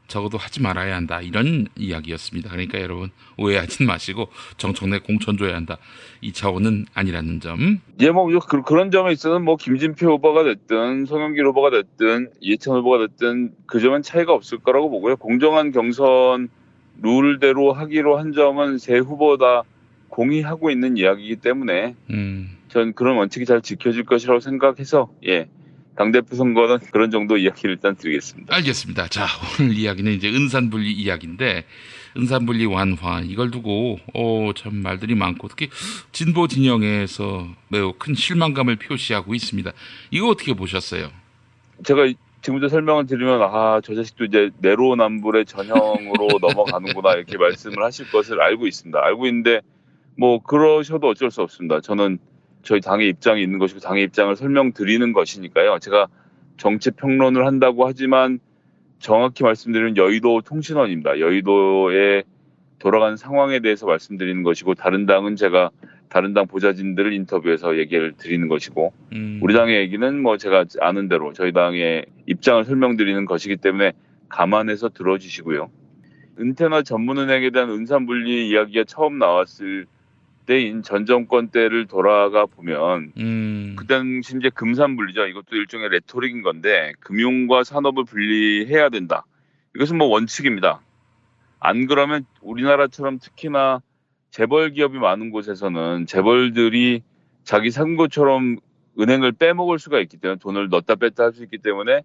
적어도 하지 말아야 한다. 이런 이야기였습니다. 그러니까 여러분 오해하지 마시고 정청래 공천 줘야 한다. 이 차원은 아니라는 점. 예, 뭐 그런 점에 있어서는 뭐 김진표 후보가 됐든 송영길 후보가 됐든 이해찬 후보가 됐든 그 점은 차이가 없을 거라고 보고요. 공정한 경선 룰대로 하기로 한 점은 세 후보 다 공의하고 있는 이야기이기 때문에 전 그런 원칙이 잘 지켜질 것이라고 생각해서 예. 당대표 선거는 그런 정도 이야기를 일단 드리겠습니다. 알겠습니다. 자, 오늘 이야기는 이제 은산분리 이야기인데 은산분리 완화 이걸 두고 참 말들이 많고 특히 진보 진영에서 매우 큰 실망감을 표시하고 있습니다. 이거 어떻게 보셨어요? 제가 지금부터 설명을 드리면 저 자식도 이제 내로남불의 전형으로 넘어가는구나 이렇게 말씀을 하실 것을 알고 있습니다. 알고 있는데 뭐 그러셔도 어쩔 수 없습니다. 저는 저희 당의 입장이 있는 것이고 당의 입장을 설명드리는 것이니까요. 제가 정치 평론을 한다고 하지만 정확히 말씀드리면 여의도 통신원입니다. 여의도에 돌아가는 상황에 대해서 말씀드리는 것이고 다른 당은 제가 다른 당 보좌진들을 인터뷰해서 얘기를 드리는 것이고 우리 당의 얘기는 뭐 제가 아는 대로 저희 당의 입장을 설명드리는 것이기 때문에 감안해서 들어주시고요. 은퇴나 전문은행에 대한 은산분리 이야기가 처음 나왔을 때인 전 정권 때를 돌아가 보면 그 당시 이제 금산분리죠. 이것도 일종의 레토릭인 건데 금융과 산업을 분리해야 된다. 이것은 뭐 원칙입니다. 안 그러면 우리나라처럼 특히나 재벌 기업이 많은 곳에서는 재벌들이 자기 상고처럼 은행을 빼먹을 수가 있기 때문에 돈을 넣었다 뺐다 할 수 있기 때문에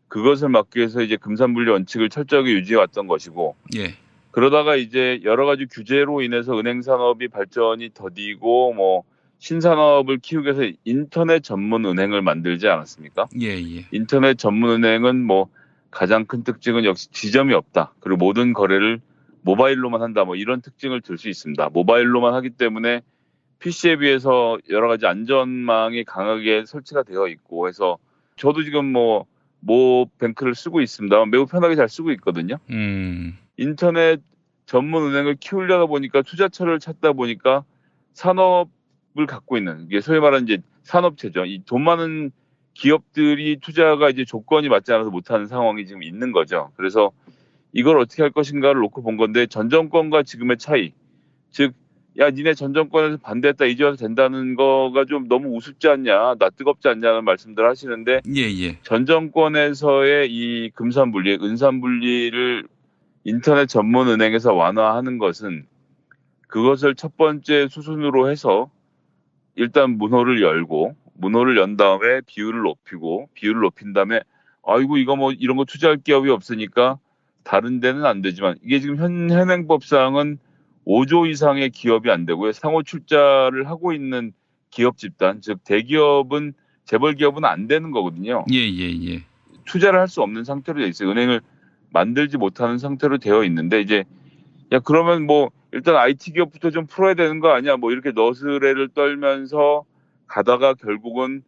그것을 막기 위해서 이제 금산분리 원칙을 철저하게 유지해 왔던 것이고 예. 그러다가 이제 여러 가지 규제로 인해서 은행 산업이 발전이 더디고 뭐 신산업을 키우기 위해서 인터넷 전문 은행을 만들지 않았습니까? 예. 인터넷 전문 은행은 뭐 가장 큰 특징은 역시 지점이 없다. 그리고 모든 거래를 모바일로만 한다. 뭐 이런 특징을 들 수 있습니다. 모바일로만 하기 때문에 PC에 비해서 여러 가지 안전망이 강하게 설치가 되어 있고 해서 저도 지금 모 뱅크를 쓰고 있습니다. 매우 편하게 잘 쓰고 있거든요. 인터넷 전문 은행을 키우려다 보니까 투자처를 찾다 보니까 산업을 갖고 있는 이게 소위 말하는 이제 산업체죠. 이 돈 많은 기업들이 투자가 이제 조건이 맞지 않아서 못하는 상황이 지금 있는 거죠. 그래서 이걸 어떻게 할 것인가를 놓고 본 건데 전 정권과 지금의 차이, 즉 야 니네 전 정권에서 반대했다 이제 와서 된다는 거가 좀 너무 우습지 않냐, 나 뜨겁지 않냐는 말씀들 하시는데 전 정권에서의 이 금산분리, 은산분리를 인터넷 전문 은행에서 완화하는 것은 그것을 첫 번째 수순으로 해서 일단 문호를 연 다음에 비율을 높인 다음에 아이고 이거 뭐 이런 거 투자할 기업이 없으니까 다른 데는 안 되지만 이게 지금 현행법상은 5조 이상의 기업이 안 되고요. 상호 출자를 하고 있는 기업 집단, 즉 대기업은 재벌 기업은 안 되는 거거든요. 투자를 할 수 없는 상태로 돼 있어요. 은행을 만들지 못하는 상태로 되어 있는데 이제 야 그러면 뭐 일단 IT 기업부터 좀 풀어야 되는 거 아니야? 뭐 이렇게 너스레를 떨면서 가다가 결국은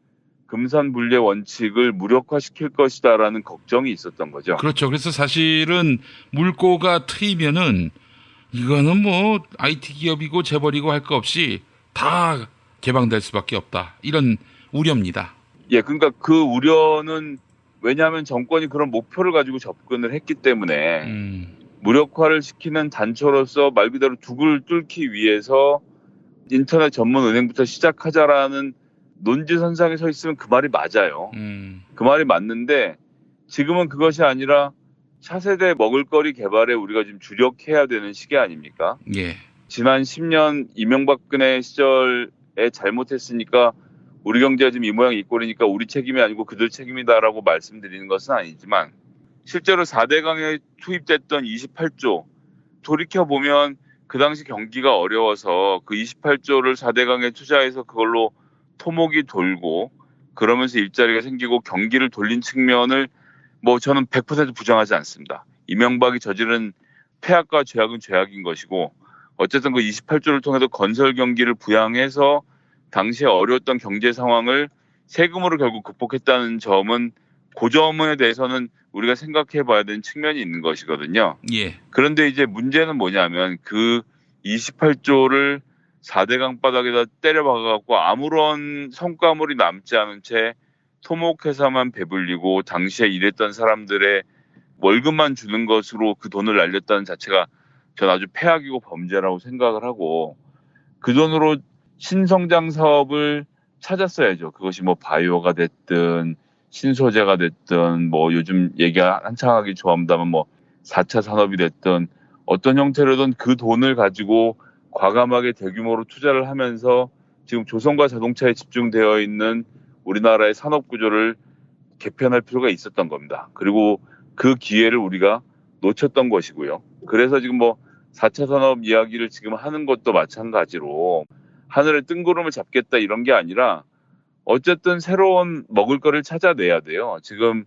금산분리의 원칙을 무력화시킬 것이다라는 걱정이 있었던 거죠. 그렇죠. 그래서 사실은 물꼬가 트이면은 이거는 뭐 IT 기업이고 재벌이고 할 거 없이 다 개방될 수밖에 없다. 이런 우려입니다. 예, 그러니까 그 우려는 왜냐하면 정권이 그런 목표를 가지고 접근을 했기 때문에 무력화를 시키는 단초로서 말 그대로 둑을 뚫기 위해서 인터넷 전문 은행부터 시작하자라는 논지선상에 서 있으면 그 말이 맞아요. 그 말이 맞는데 지금은 그것이 아니라 차세대 먹을거리 개발에 우리가 지금 주력해야 되는 시기 아닙니까? 지난 10년 이명박근혜 시절에 잘못했으니까 우리 경제가 지금 이 모양 이 꼴이니까 우리 책임이 아니고 그들 책임이다라고 말씀드리는 것은 아니지만 실제로 4대 강에 투입됐던 28조 돌이켜보면 그 당시 경기가 어려워서 그 28조를 4대 강에 투자해서 그걸로 토목이 돌고 그러면서 일자리가 생기고 경기를 돌린 측면을 뭐 저는 100% 부정하지 않습니다. 이명박이 저지른 폐악과 죄악은 죄악인 것이고 어쨌든 그 28조를 통해서 건설 경기를 부양해서 당시에 어려웠던 경제 상황을 세금으로 결국 극복했다는 점은 그 점에 대해서는 우리가 생각해 봐야 되는 측면이 있는 것이거든요. 그런데 이제 문제는 뭐냐면 그 28조를 4대 강바닥에다 때려박아갖고 아무런 성과물이 남지 않은 채 토목회사만 배불리고 당시에 일했던 사람들의 월급만 주는 것으로 그 돈을 날렸다는 자체가 저는 아주 폐악이고 범죄라고 생각을 하고 그 돈으로 신성장 사업을 찾았어야죠. 그것이 뭐 바이오가 됐든 신소재가 됐든 뭐 요즘 얘기가 한창 하기 좋아합니다만 뭐 4차 산업이 됐든 어떤 형태로든 그 돈을 가지고 과감하게 대규모로 투자를 하면서 지금 조선과 자동차에 집중되어 있는 우리나라의 산업 구조를 개편할 필요가 있었던 겁니다. 그리고 그 기회를 우리가 놓쳤던 것이고요. 그래서 지금 뭐 4차 산업 이야기를 지금 하는 것도 마찬가지로 하늘에 뜬구름을 잡겠다 이런 게 아니라 어쨌든 새로운 먹을거리를 찾아내야 돼요. 지금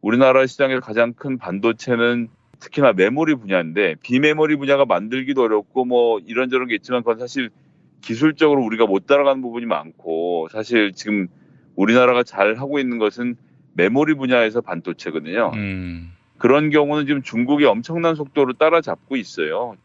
우리나라 시장에서 가장 큰 반도체는 특히나 메모리 분야인데 비메모리 분야가 만들기도 어렵고 뭐 이런저런 게 있지만 그건 사실 기술적으로 우리가 못 따라가는 부분이 많고 사실 지금 우리나라가 잘 하고 있는 것은 메모리 분야에서 반도체거든요. 그런 경우는 지금 중국이 엄청난 속도로 따라잡고 있어요.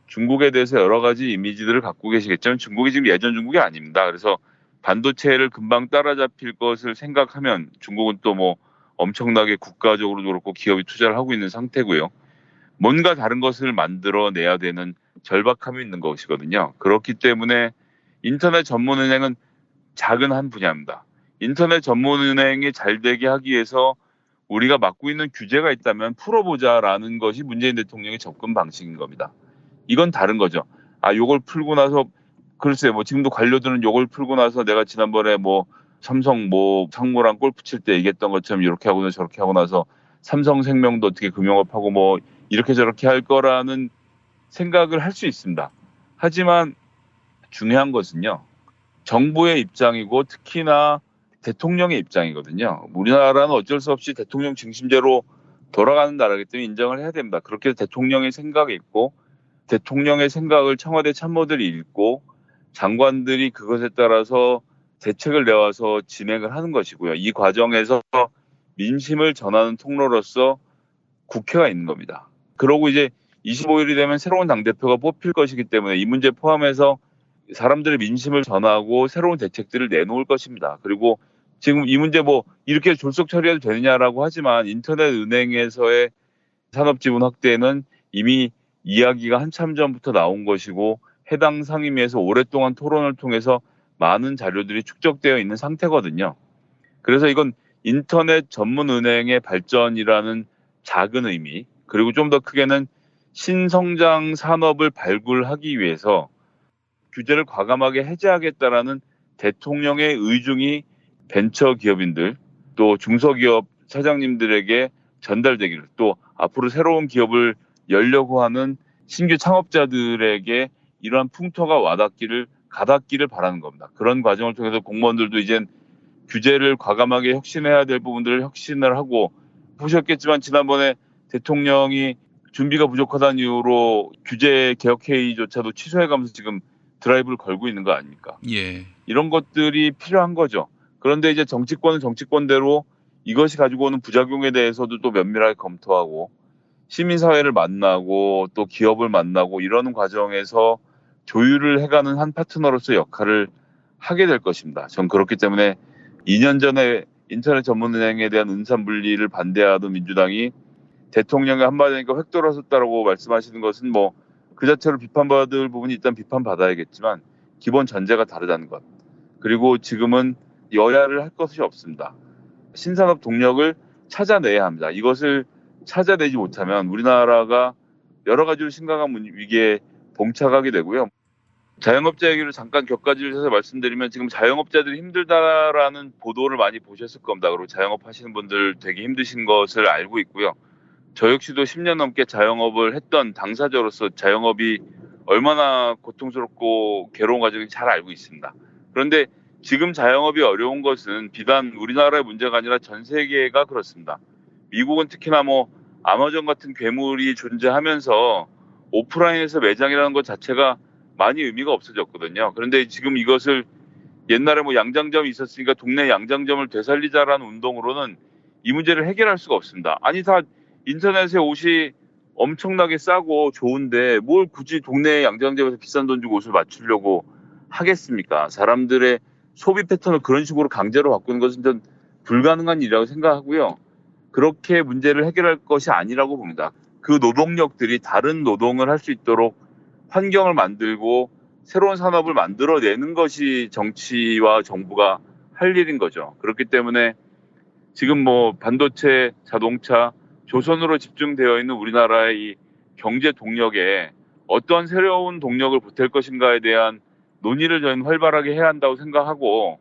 중국에 대해서 여러 가지 이미지들을 갖고 계시겠지만 중국이 지금 예전 중국이 아닙니다. 그래서 반도체를 금방 따라잡힐 것을 생각하면 중국은 또 뭐 엄청나게 국가적으로도 그렇고 기업이 투자를 하고 있는 상태고요. 뭔가 다른 것을 만들어내야 되는 절박함이 있는 것이거든요. 그렇기 때문에 인터넷 전문은행은 작은 한 분야입니다. 인터넷 전문은행이 잘 되게 하기 위해서 우리가 맡고 있는 규제가 있다면 풀어보자라는 것이 문재인 대통령의 접근 방식인 겁니다. 이건 다른 거죠. 아, 요걸 풀고 나서 글쎄요, 뭐 지금도 관료들은 요걸 풀고 나서 내가 지난번에 뭐 삼성 뭐 상무랑 골프 칠 때 얘기했던 것처럼 이렇게 하고 저렇게 하고 나서 삼성생명도 어떻게 금융업하고 뭐 이렇게 저렇게 할 거라는 생각을 할 수 있습니다. 하지만 중요한 것은요. 정부의 입장이고 특히나 대통령의 입장이거든요. 우리나라는 어쩔 수 없이 대통령 중심제로 돌아가는 나라이기 때문에 인정을 해야 됩니다. 그렇게 대통령의 생각이 있고 대통령의 생각을 청와대 참모들이 읽고 장관들이 그것에 따라서 대책을 내와서 진행을 하는 것이고요. 이 과정에서 민심을 전하는 통로로서 국회가 있는 겁니다. 그러고 이제 25일이 되면 새로운 당대표가 뽑힐 것이기 때문에 이 문제 포함해서 사람들의 민심을 전하고 새로운 대책들을 내놓을 것입니다. 그리고 지금 이 문제 뭐 이렇게 졸속 처리해도 되느냐라고 하지만 인터넷 은행에서의 산업지분 확대는 이미 이야기가 한참 전부터 나온 것이고 해당 상임위에서 오랫동안 토론을 통해서 많은 자료들이 축적되어 있는 상태거든요. 그래서 이건 인터넷 전문 은행의 발전이라는 작은 의미, 그리고 좀 더 크게는 신성장 산업을 발굴하기 위해서 규제를 과감하게 해제하겠다라는 대통령의 의중이 벤처기업인들 또 중소기업 사장님들에게 전달되기를, 또 앞으로 새로운 기업을 열려고 하는 신규 창업자들에게 이러한 풍토가 가닿기를 바라는 겁니다. 그런 과정을 통해서 공무원들도 이젠 규제를 과감하게 혁신해야 될 부분들을 혁신을 하고, 보셨겠지만 지난번에 대통령이 준비가 부족하다는 이유로 규제 개혁 회의조차도 취소해가면서 지금 드라이브를 걸고 있는 거 아닙니까? 예. 이런 것들이 필요한 거죠. 그런데 이제 정치권은 정치권대로 이것이 가지고 오는 부작용에 대해서도 또 면밀하게 검토하고 시민사회를 만나고 또 기업을 만나고 이러는 과정에서 조율을 해가는 한 파트너로서 역할을 하게 될 것입니다. 전 그렇기 때문에 2년 전에 인터넷 전문은행에 대한 은산분리를 반대하던 민주당이 대통령의 한마디니까 획 돌아섰다라고 말씀하시는 것은 뭐 그 자체로 비판받을 부분이 일단 비판받아야겠지만 기본 전제가 다르다는 것. 그리고 지금은 여야를 할 것이 없습니다. 신산업 동력을 찾아내야 합니다. 이것을 찾아내지 못하면 우리나라가 여러 가지로 심각한 위기에 봉착하게 되고요. 자영업자 얘기를 잠깐 격가지를 해서 말씀드리면 지금 자영업자들이 힘들다라는 보도를 많이 보셨을 겁니다. 그리고 자영업 하시는 분들 되게 힘드신 것을 알고 있고요. 저 역시도 10년 넘게 자영업을 했던 당사자로서 자영업이 얼마나 고통스럽고 괴로운 과정인지 잘 알고 있습니다. 그런데 지금 자영업이 어려운 것은 비단 우리나라의 문제가 아니라 전 세계가 그렇습니다. 미국은 특히나 뭐 아마존 같은 괴물이 존재하면서 오프라인에서 매장이라는 것 자체가 많이 의미가 없어졌거든요. 그런데 지금 이것을 옛날에 뭐 양장점이 있었으니까 동네 양장점을 되살리자라는 운동으로는 이 문제를 해결할 수가 없습니다. 아니 다 인터넷에 옷이 엄청나게 싸고 좋은데 뭘 굳이 동네 양장점에서 비싼 돈 주고 옷을 맞추려고 하겠습니까? 사람들의 소비 패턴을 그런 식으로 강제로 바꾸는 것은 전 불가능한 일이라고 생각하고요. 그렇게 문제를 해결할 것이 아니라고 봅니다. 그 노동력들이 다른 노동을 할 수 있도록 환경을 만들고 새로운 산업을 만들어내는 것이 정치와 정부가 할 일인 거죠. 그렇기 때문에 지금 뭐 반도체, 자동차, 조선으로 집중되어 있는 우리나라의 이 경제 동력에 어떤 새로운 동력을 보탤 것인가에 대한 논의를 저희는 활발하게 해야 한다고 생각하고,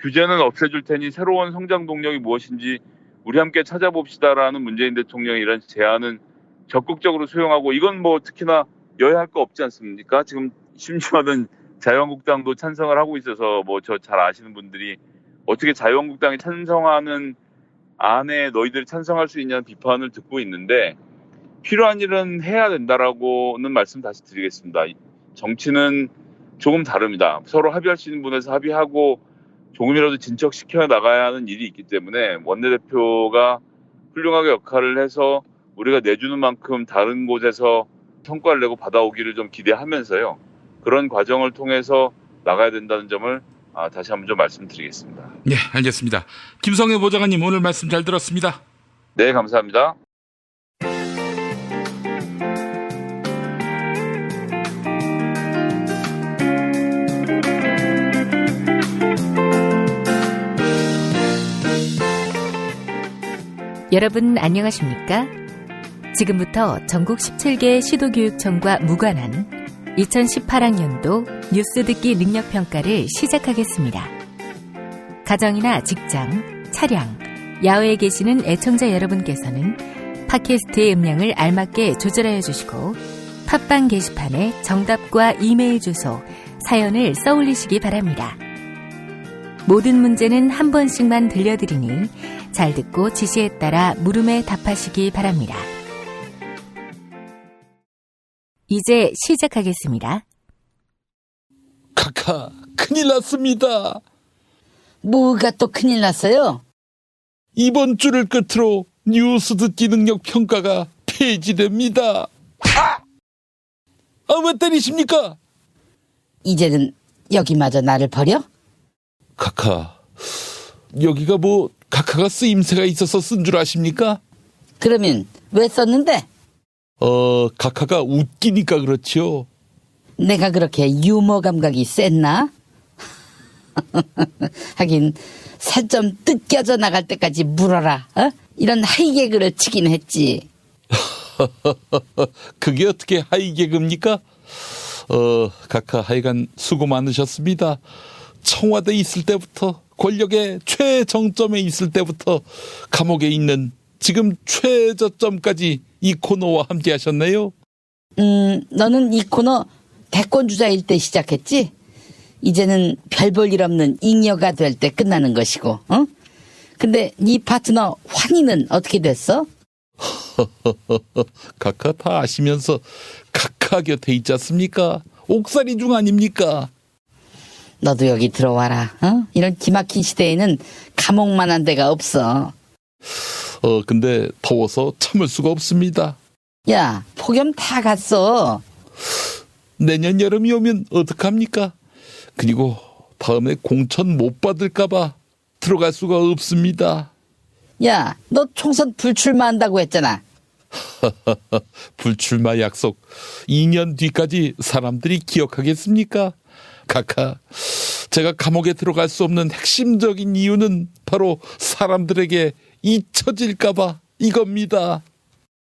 규제는 없애줄 테니 새로운 성장 동력이 무엇인지 우리 함께 찾아봅시다라는 문재인 대통령의 이런 제안은 적극적으로 수용하고, 이건 뭐 특히나 여야 할 거 없지 않습니까? 지금 심지어는 자유한국당도 찬성을 하고 있어서 뭐 저 잘 아시는 분들이 어떻게 자유한국당이 찬성하는 안에 너희들이 찬성할 수 있냐는 비판을 듣고 있는데, 필요한 일은 해야 된다라고는 말씀 다시 드리겠습니다. 정치는 조금 다릅니다. 서로 합의할 수 있는 분에서 합의하고 조금이라도 진척시켜 나가야 하는 일이 있기 때문에 원내대표가 훌륭하게 역할을 해서 우리가 내주는 만큼 다른 곳에서 성과를 내고 받아오기를 좀 기대하면서요. 그런 과정을 통해서 나가야 된다는 점을 다시 한번 좀 말씀드리겠습니다. 네, 알겠습니다. 김성애 보좌관님 오늘 말씀 잘 들었습니다. 네, 감사합니다. 여러분 안녕하십니까? 지금부터 전국 17개 시도교육청과 무관한 2018학년도 뉴스 듣기 능력평가를 시작하겠습니다. 가정이나 직장, 차량, 야외에 계시는 애청자 여러분께서는 팟캐스트의 음량을 알맞게 조절하여 주시고 팟빵 게시판에 정답과 이메일 주소, 사연을 써올리시기 바랍니다. 모든 문제는 한 번씩만 들려드리니 잘 듣고 지시에 따라 물음에 답하시기 바랍니다. 이제 시작하겠습니다. 카카, 큰일 났습니다. 뭐가 또 큰일 났어요? 이번 주를 끝으로 뉴스 듣기 능력 평가가 폐지됩니다. 왜 때리십니까? 이제는 여기마저 나를 버려? 카카, 여기가 뭐 각하가 쓰임새가 있어서 쓴 줄 아십니까? 그러면 왜 썼는데? 각하가 웃기니까 그렇죠. 내가 그렇게 유머 감각이 셌나? 하긴 살 좀 뜯겨져 나갈 때까지 물어라. 이런 하이개그를 치긴 했지. 그게 어떻게 하이개그입니까? 각하 하여간 수고 많으셨습니다. 청와대에 있을 때부터, 권력의 최정점에 있을 때부터 감옥에 있는 지금 최저점까지 이 코너와 함께 하셨네요. 너는 이 코너 대권주자일 때 시작했지? 이제는 별 볼 일 없는 잉여가 될 때 끝나는 것이고, 근데 네 파트너 환희는 어떻게 됐어? 각하 다 아시면서 각하 곁에 있지 않습니까? 옥살이 중 아닙니까? 너도 여기 들어와라. 이런 기막힌 시대에는 감옥만한 데가 없어. 근데 더워서 참을 수가 없습니다. 야, 폭염 다 갔어. 내년 여름이 오면 어떡합니까? 그리고 다음에 공천 못 받을까봐 들어갈 수가 없습니다. 야, 너 총선 불출마한다고 했잖아. 불출마 약속 2년 뒤까지 사람들이 기억하겠습니까? 각하, 제가 감옥에 들어갈 수 없는 핵심적인 이유는 바로 사람들에게 잊혀질까봐 이겁니다.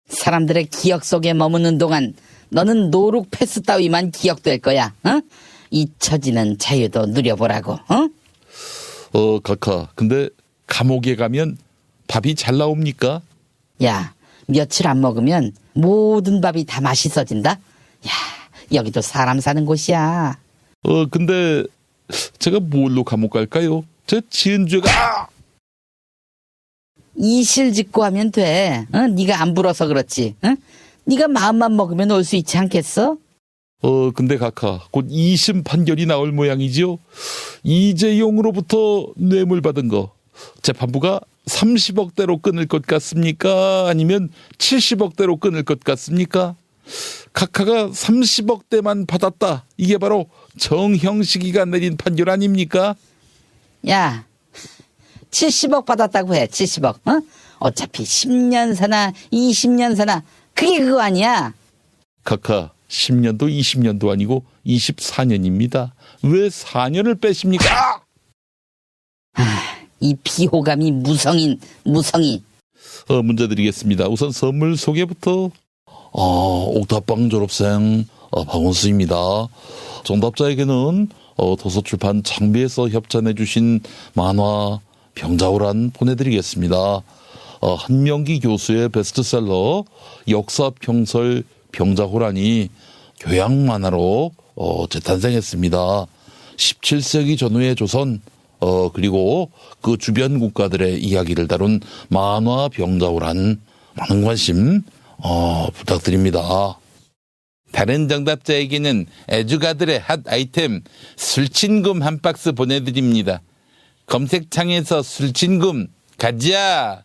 사람들의 기억 속에 머무는 동안 너는 노룩 패스 따위만 기억될 거야. 잊혀지는 자유도 누려보라고. 각하, 근데 감옥에 가면 밥이 잘 나옵니까? 야, 며칠 안 먹으면 모든 밥이 다 맛있어진다. 야, 여기도 사람 사는 곳이야. 근데 제가 뭘로 감옥 갈까요? 제 지은 죄가 이실 짓고 하면 돼. 네가 안 불어서 그렇지. 네가 마음만 먹으면 올 수 있지 않겠어? 근데 각하, 곧 2심 판결이 나올 모양이지요. 이재용으로부터 뇌물 받은 거 재판부가 30억대로 끊을 것 같습니까? 아니면 70억대로 끊을 것 같습니까? 각하가 30억대만 받았다. 이게 바로 정형식이가 내린 판결 아닙니까? 야, 70억 받았다고 해. 70억. 어차피 10년 사나 20년 사나 그게 그거 아니야. 각하, 10년도 20년도 아니고 24년입니다. 왜 4년을 빼십니까? 이 비호감이 무성이. 문제 드리겠습니다. 우선 선물 소개부터. 옥탑방 졸업생 박원수입니다. 정답자에게는 도서출판 장비에서 협찬해주신 만화 병자호란 보내드리겠습니다. 한명기 교수의 베스트셀러 역사평설 병자호란이 교양 만화로 재탄생했습니다. 17세기 전후의 조선 그리고 그 주변 국가들의 이야기를 다룬 만화 병자호란 많은 관심 부탁드립니다. 다른 정답자에게는 애주가들의 핫 아이템 술친금 한 박스 보내드립니다. 검색창에서 술친금 가자.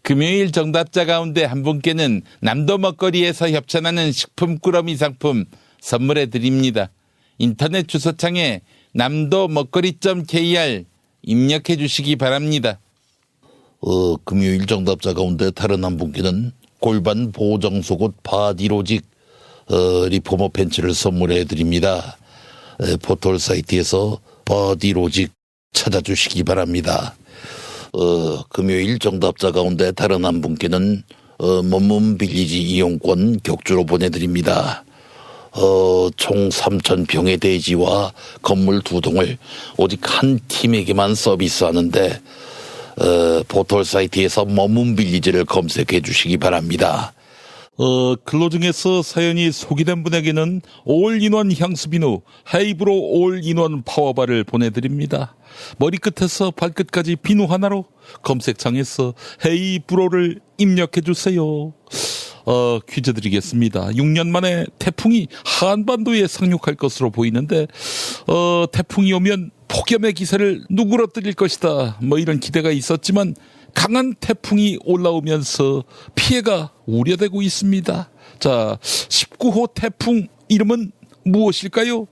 금요일 정답자 가운데 한 분께는 남도 먹거리에서 협찬하는 식품 꾸러미 상품 선물해 드립니다. 인터넷 주소창에 남도먹거리.kr 입력해 주시기 바랍니다. 금요일 정답자 가운데 다른 한 분께는 골반 보정 속옷 바디로직 리포머 팬츠를 선물해 드립니다. 포털 사이트에서 바디로직 찾아주시기 바랍니다. 금요일 정답자 가운데 다른 한 분께는 먼문 빌리지 이용권 격주로 보내드립니다. 총 3,000평의 대지와 건물 2동을 오직 한 팀에게만 서비스하는데 포털 사이트에서 머문 빌리지를 검색해 주시기 바랍니다. 근로중에서 사연이 소개된 분에게는 올인원 향수비누 헤이브로 올인원 파워바를 보내드립니다. 머리끝에서 발끝까지 비누 하나로 검색창에서 헤이브로를 입력해 주세요. 퀴즈 드리겠습니다. 6년 만에 태풍이 한반도에 상륙할 것으로 보이는데 태풍이 오면 폭염의 기세를 누그러뜨릴 것이다. 이런 기대가 있었지만 강한 태풍이 올라오면서 피해가 우려되고 있습니다. 자, 19호 태풍 이름은 무엇일까요?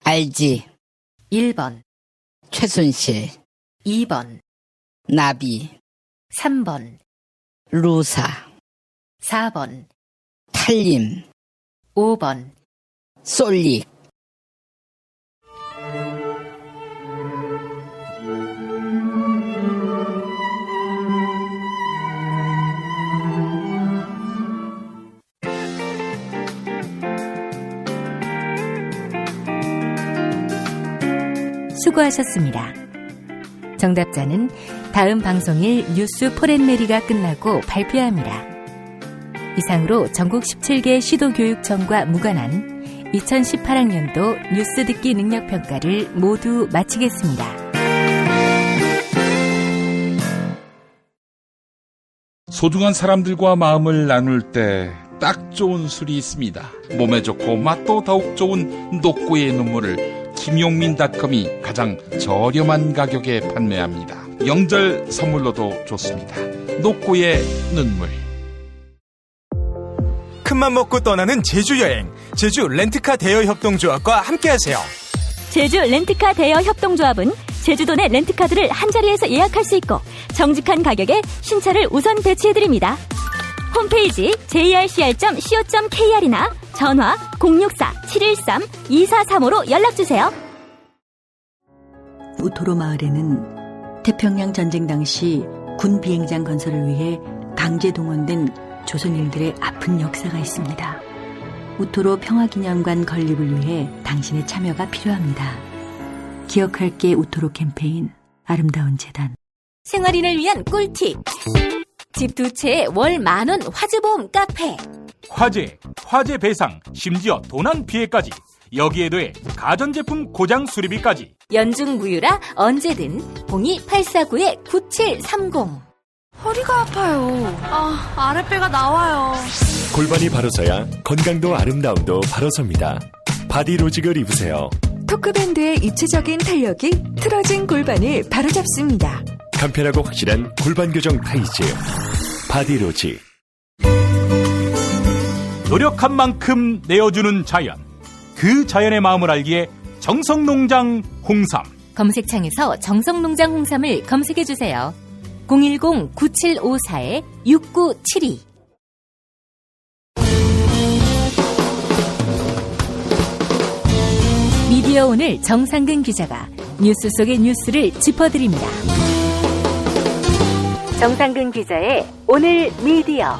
알지. 1번 최순실. 2번 나비. 3번, 루사. 4번, 탈림. 5번, 솔릭. 수고하셨습니다. 정답자는 다음 방송일 뉴스 포렌메리가 끝나고 발표합니다. 이상으로 전국 17개 시도교육청과 무관한 2018학년도 뉴스 듣기 능력평가를 모두 마치겠습니다. 소중한 사람들과 마음을 나눌 때 딱 좋은 술이 있습니다. 몸에 좋고 맛도 더욱 좋은 녹구의 눈물을 김용민닷컴이 가장 저렴한 가격에 판매합니다. 명절 선물로도 좋습니다. 녹구의 눈물. 큰맘 먹고 떠나는 제주여행, 제주 렌트카 대여 협동조합과 함께하세요. 제주 렌트카 대여 협동조합은 제주도 내 렌트카들을 한자리에서 예약할 수 있고 정직한 가격에 신차를 우선 배치해드립니다. 홈페이지 jercr.co.kr이나 전화 064-713-2435로 연락주세요. 우토로 마을에는 태평양 전쟁 당시 군 비행장 건설을 위해 강제 동원된 조선인들의 아픈 역사가 있습니다. 우토로 평화기념관 건립을 위해 당신의 참여가 필요합니다. 기억할게 우토로 캠페인 아름다운 재단. 생활인을 위한 꿀팁. 집 두 채에 월 10,000원 화재보험 카페. 화재 배상, 심지어 도난 피해까지. 여기에 더해 가전제품 고장 수리비까지. 연중 무휴라 언제든 02849-9730. 허리가 아파요. 아랫배가 나와요. 골반이 바로 서야 건강도 아름다움도 바로 섭니다. 바디로직을 입으세요. 토크밴드의 입체적인 탄력이 틀어진 골반을 바로잡습니다. 간편하고 확실한 골반 교정 타이즈 바디로직. 노력한 만큼 내어주는 자연. 그 자연의 마음을 알기에 정성농장 홍삼. 검색창에서 정성농장 홍삼을 검색해주세요. 010-9754-6972. 미디어 오늘 정상근 기자가 뉴스 속의 뉴스를 짚어드립니다. 정상근 기자의 오늘 미디어.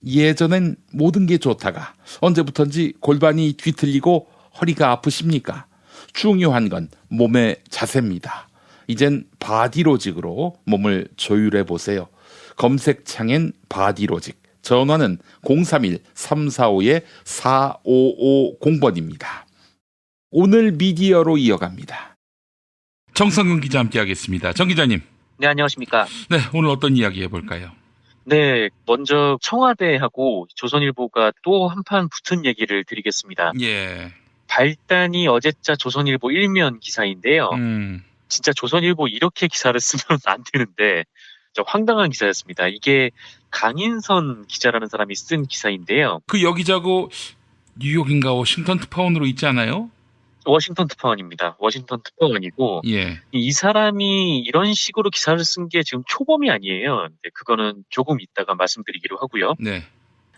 예전엔 모든 게 좋다가 언제부턴지 골반이 뒤틀리고 허리가 아프십니까? 중요한 건 몸의 자세입니다. 이젠 바디로직으로 몸을 조율해 보세요. 검색창엔 바디로직, 전화는 031-345-4550번입니다. 오늘 미디어로 이어갑니다. 정성근 기자 함께하겠습니다. 정 기자님. 네, 안녕하십니까. 네, 오늘 어떤 이야기 해볼까요? 네, 먼저 청와대하고 조선일보가 또 한판 붙은 얘기를 드리겠습니다. 예. 발단이 어제자 조선일보 일면 기사인데요. 진짜 조선일보 이렇게 기사를 쓰면 안 되는데 황당한 기사였습니다. 이게 강인선 기자라는 사람이 쓴 기사인데요. 그 여기자고 뉴욕인가 워싱턴 특파원으로 있지 않아요? 워싱턴 특파원입니다. 워싱턴 특파원이고 예. 이 사람이 이런 식으로 기사를 쓴 게 지금 초범이 아니에요. 근데 그거는 조금 이따가 말씀드리기로 하고요. 네.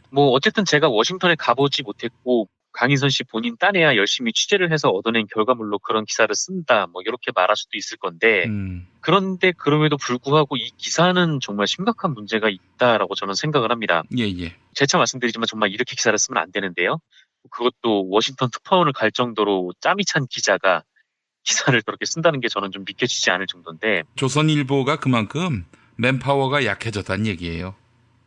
뭐 어쨌든 제가 워싱턴에 가보지 못했고 강인선 씨 본인 딴에야 열심히 취재를 해서 얻어낸 결과물로 그런 기사를 쓴다 뭐 이렇게 말할 수도 있을 건데 그런데 그럼에도 불구하고 이 기사는 정말 심각한 문제가 있다라고 저는 생각을 합니다. 예. 재차 말씀드리지만 정말 이렇게 기사를 쓰면 안 되는데요. 그것도 워싱턴 특파원을 갈 정도로 짬이 찬 기자가 기사를 그렇게 쓴다는 게 저는 좀 믿겨지지 않을 정도인데. 조선일보가 그만큼 맨파워가 약해졌다는 얘기예요.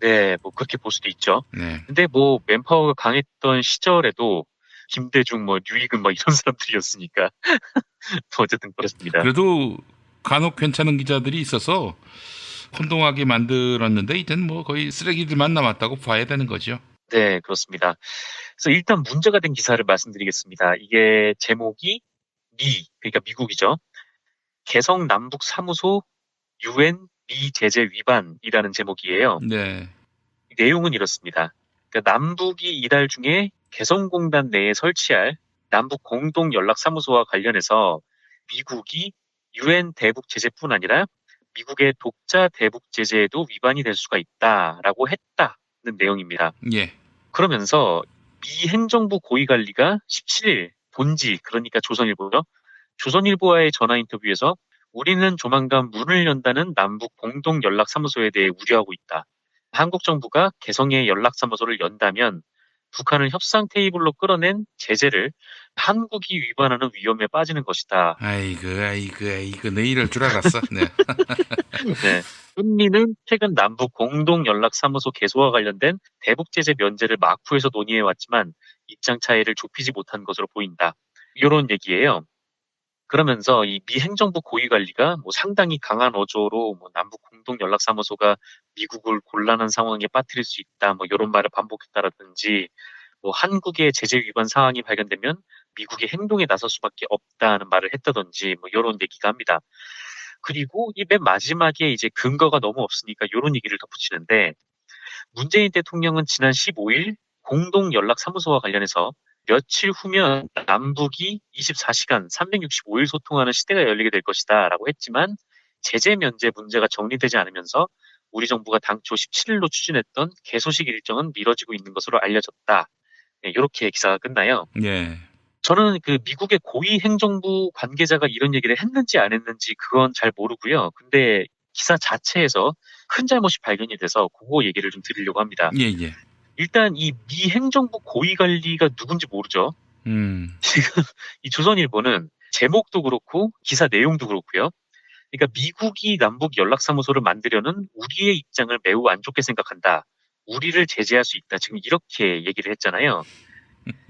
네, 뭐 그렇게 볼 수도 있죠. 네. 근데 뭐 맨파워가 강했던 시절에도 김대중, 뭐 류익은 뭐 이런 사람들이었으니까 뭐 어쨌든 그렇습니다. 그래도 간혹 괜찮은 기자들이 있어서 혼동하게 만들었는데 이젠 뭐 거의 쓰레기들만 남았다고 봐야 되는 거죠. 네, 그렇습니다. 그래서 일단 문제가 된 기사를 말씀드리겠습니다. 이게 제목이 그러니까 미국이죠. 개성 남북 사무소 UN 미 제재 위반이라는 제목이에요. 네. 내용은 이렇습니다. 그러니까 남북이 이달 중에 개성공단 내에 설치할 남북 공동 연락사무소와 관련해서 미국이 UN 대북 제재뿐 아니라 미국의 독자 대북 제재에도 위반이 될 수가 있다라고 했다는 내용입니다. 예. 그러면서 미 행정부 고위관리가 17일 본지, 그러니까 조선일보요. 조선일보와의 전화 인터뷰에서 우리는 조만간 문을 연다는 남북 공동 연락사무소에 대해 우려하고 있다. 한국 정부가 개성의 연락사무소를 연다면 북한을 협상 테이블로 끌어낸 제재를 한국이 위반하는 위험에 빠지는 것이다. 아이고, 내 이럴 줄 알았어. 네. 네. 한미는 최근 남북 공동 연락사무소 개소와 관련된 대북 제재 면제를 마쿠에서 논의해왔지만 입장 차이를 좁히지 못한 것으로 보인다. 이런 얘기예요. 그러면서 이 미 행정부 고위관리가 상당히 강한 어조로 남북 공동 연락사무소가 미국을 곤란한 상황에 빠뜨릴 수 있다, 이런 말을 반복했다라든지, 한국의 제재 위반 사항이 발견되면 미국의 행동에 나설 수밖에 없다는 말을 했다든지, 이런 얘기가 합니다. 그리고 이 맨 마지막에 이제 근거가 너무 없으니까 이런 얘기를 덧붙이는데, 문재인 대통령은 지난 15일 공동 연락사무소와 관련해서 며칠 후면 남북이 24시간 365일 소통하는 시대가 열리게 될 것이다 라고 했지만 제재 면제 문제가 정리되지 않으면서 우리 정부가 당초 17일로 추진했던 개소식 일정은 미뤄지고 있는 것으로 알려졌다. 네, 이렇게 기사가 끝나요. 예. 저는 그 미국의 고위 행정부 관계자가 이런 얘기를 했는지 안 했는지 그건 잘 모르고요. 근데 기사 자체에서 큰 잘못이 발견이 돼서 그거 얘기를 좀 드리려고 합니다. 예. 일단 이 미 행정부 고위관리가 누군지 모르죠. 지금 이 조선일보는 제목도 그렇고 기사 내용도 그렇고요. 그러니까 미국이 남북 연락사무소를 만들려는 우리의 입장을 매우 안 좋게 생각한다. 우리를 제재할 수 있다. 지금 이렇게 얘기를 했잖아요.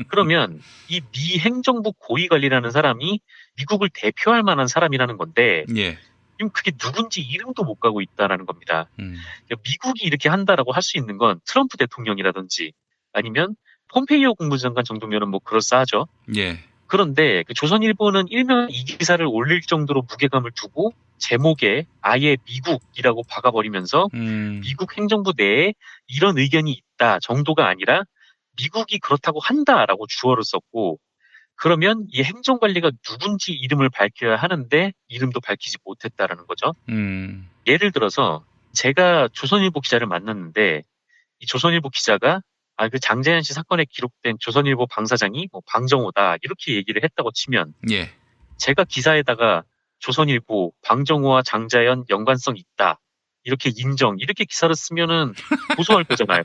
그러면 이 미 행정부 고위관리라는 사람이 미국을 대표할 만한 사람이라는 건데 예. 지금 그게 누군지 이름도 못 가고 있다라는 겁니다. 그러니까 미국이 이렇게 한다라고 할 수 있는 건 트럼프 대통령이라든지 아니면 폼페이오 국무장관 정도면은 그럴싸하죠. 예. 그런데 그 조선일보는 일면 이 기사를 올릴 정도로 무게감을 두고 제목에 아예 미국이라고 박아버리면서 미국 행정부 내에 이런 의견이 있다 정도가 아니라 미국이 그렇다고 한다라고 주어를 썼고, 그러면 이 행정관리가 누군지 이름을 밝혀야 하는데 이름도 밝히지 못했다라는 거죠. 예를 들어서 제가 조선일보 기자를 만났는데 이 조선일보 기자가 그 장자연 씨 사건에 기록된 조선일보 방사장이 방정호다 이렇게 얘기를 했다고 치면 예. 제가 기사에다가 조선일보 방정호와 장자연 연관성 있다 이렇게 인정 이렇게 기사를 쓰면은 고소할 거잖아요.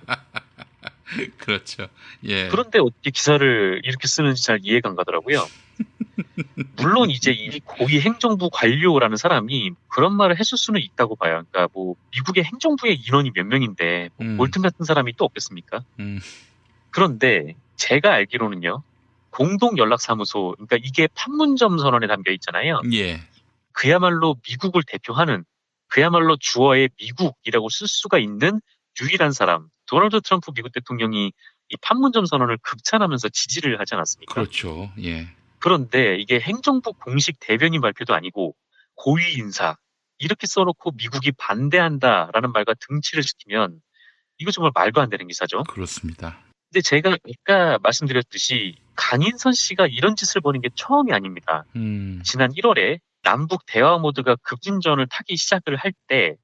그렇죠. 예. 그런데 어떻게 기사를 이렇게 쓰는지 잘 이해가 안 가더라고요. 물론 이제 이 고위 행정부 관료라는 사람이 그런 말을 했을 수는 있다고 봐요. 그러니까 미국의 행정부의 인원이 몇 명인데 볼튼 같은 사람이 또 없겠습니까? 그런데 제가 알기로는요. 공동연락사무소, 그러니까 이게 판문점 선언에 담겨 있잖아요. 예. 그야말로 미국을 대표하는, 그야말로 주어의 미국이라고 쓸 수가 있는 유일한 사람, 도널드 트럼프 미국 대통령이 이 판문점 선언을 극찬하면서 지지를 하지 않았습니까? 그렇죠. 예. 그런데 이게 행정부 공식 대변인 발표도 아니고 고위 인사 이렇게 써놓고 미국이 반대한다라는 말과 등치를 시키면 이거 정말 말도 안 되는 기사죠. 그렇습니다. 근데 제가 아까 말씀드렸듯이 강인선 씨가 이런 짓을 벌인 게 처음이 아닙니다. 지난 1월에 남북 대화 모드가 급진전을 타기 시작을 할 때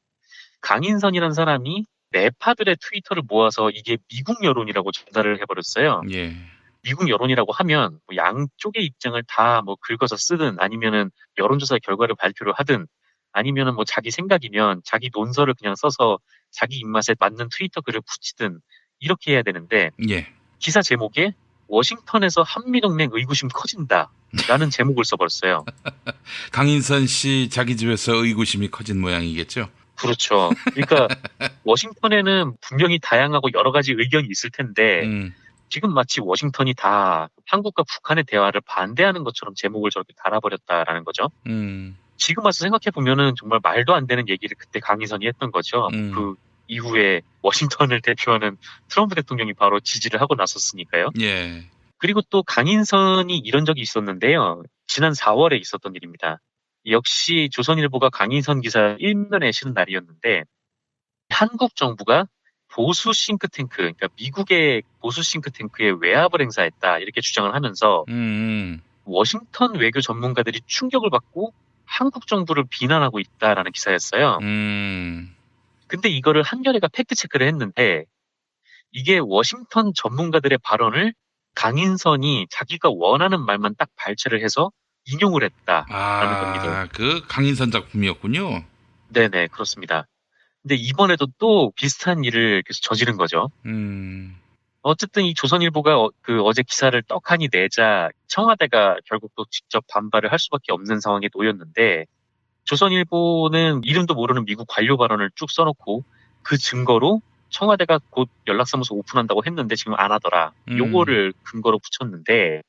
강인선이라는 사람이 네파들의 트위터를 모아서 이게 미국 여론이라고 전달을 해버렸어요. 예. 미국 여론이라고 하면 양쪽의 입장을 다 긁어서 쓰든 아니면은 여론조사 결과를 발표를 하든 아니면은 자기 생각이면 자기 논설을 그냥 써서 자기 입맛에 맞는 트위터 글을 붙이든 이렇게 해야 되는데 예. 기사 제목에 워싱턴에서 한미동맹 의구심 커진다라는 제목을 써버렸어요. 강인선 씨 자기 집에서 의구심이 커진 모양이겠죠? 그렇죠. 그러니까 워싱턴에는 분명히 다양하고 여러 가지 의견이 있을 텐데 지금 마치 워싱턴이 다 한국과 북한의 대화를 반대하는 것처럼 제목을 저렇게 달아버렸다라는 거죠. 지금 와서 생각해보면은 정말 말도 안 되는 얘기를 그때 강인선이 했던 거죠. 그 이후에 워싱턴을 대표하는 트럼프 대통령이 바로 지지를 하고 나섰으니까요. 예. 그리고 또 강인선이 이런 적이 있었는데요. 지난 4월에 있었던 일입니다. 역시 조선일보가 강인선 기사 1면에 실은 날이었는데 한국 정부가 보수 싱크탱크, 그러니까 미국의 보수 싱크탱크의 외압을 행사했다 이렇게 주장을 하면서 워싱턴 외교 전문가들이 충격을 받고 한국 정부를 비난하고 있다라는 기사였어요. 근데 이거를 한겨레가 팩트 체크를 했는데 이게 워싱턴 전문가들의 발언을 강인선이 자기가 원하는 말만 딱 발췌를 해서 인용을 했다라는 겁니다. 그 강인선 작품이었군요. 네네, 그렇습니다. 근데 이번에도 또 비슷한 일을 계속 저지른 거죠. 어쨌든 이 조선일보가 어제 기사를 떡하니 내자 청와대가 결국 또 직접 반발을 할 수밖에 없는 상황에 놓였는데 조선일보는 이름도 모르는 미국 관료 발언을 쭉 써놓고 그 증거로 청와대가 곧 연락사무소 오픈한다고 했는데 지금 안 하더라. 요거를 근거로 붙였는데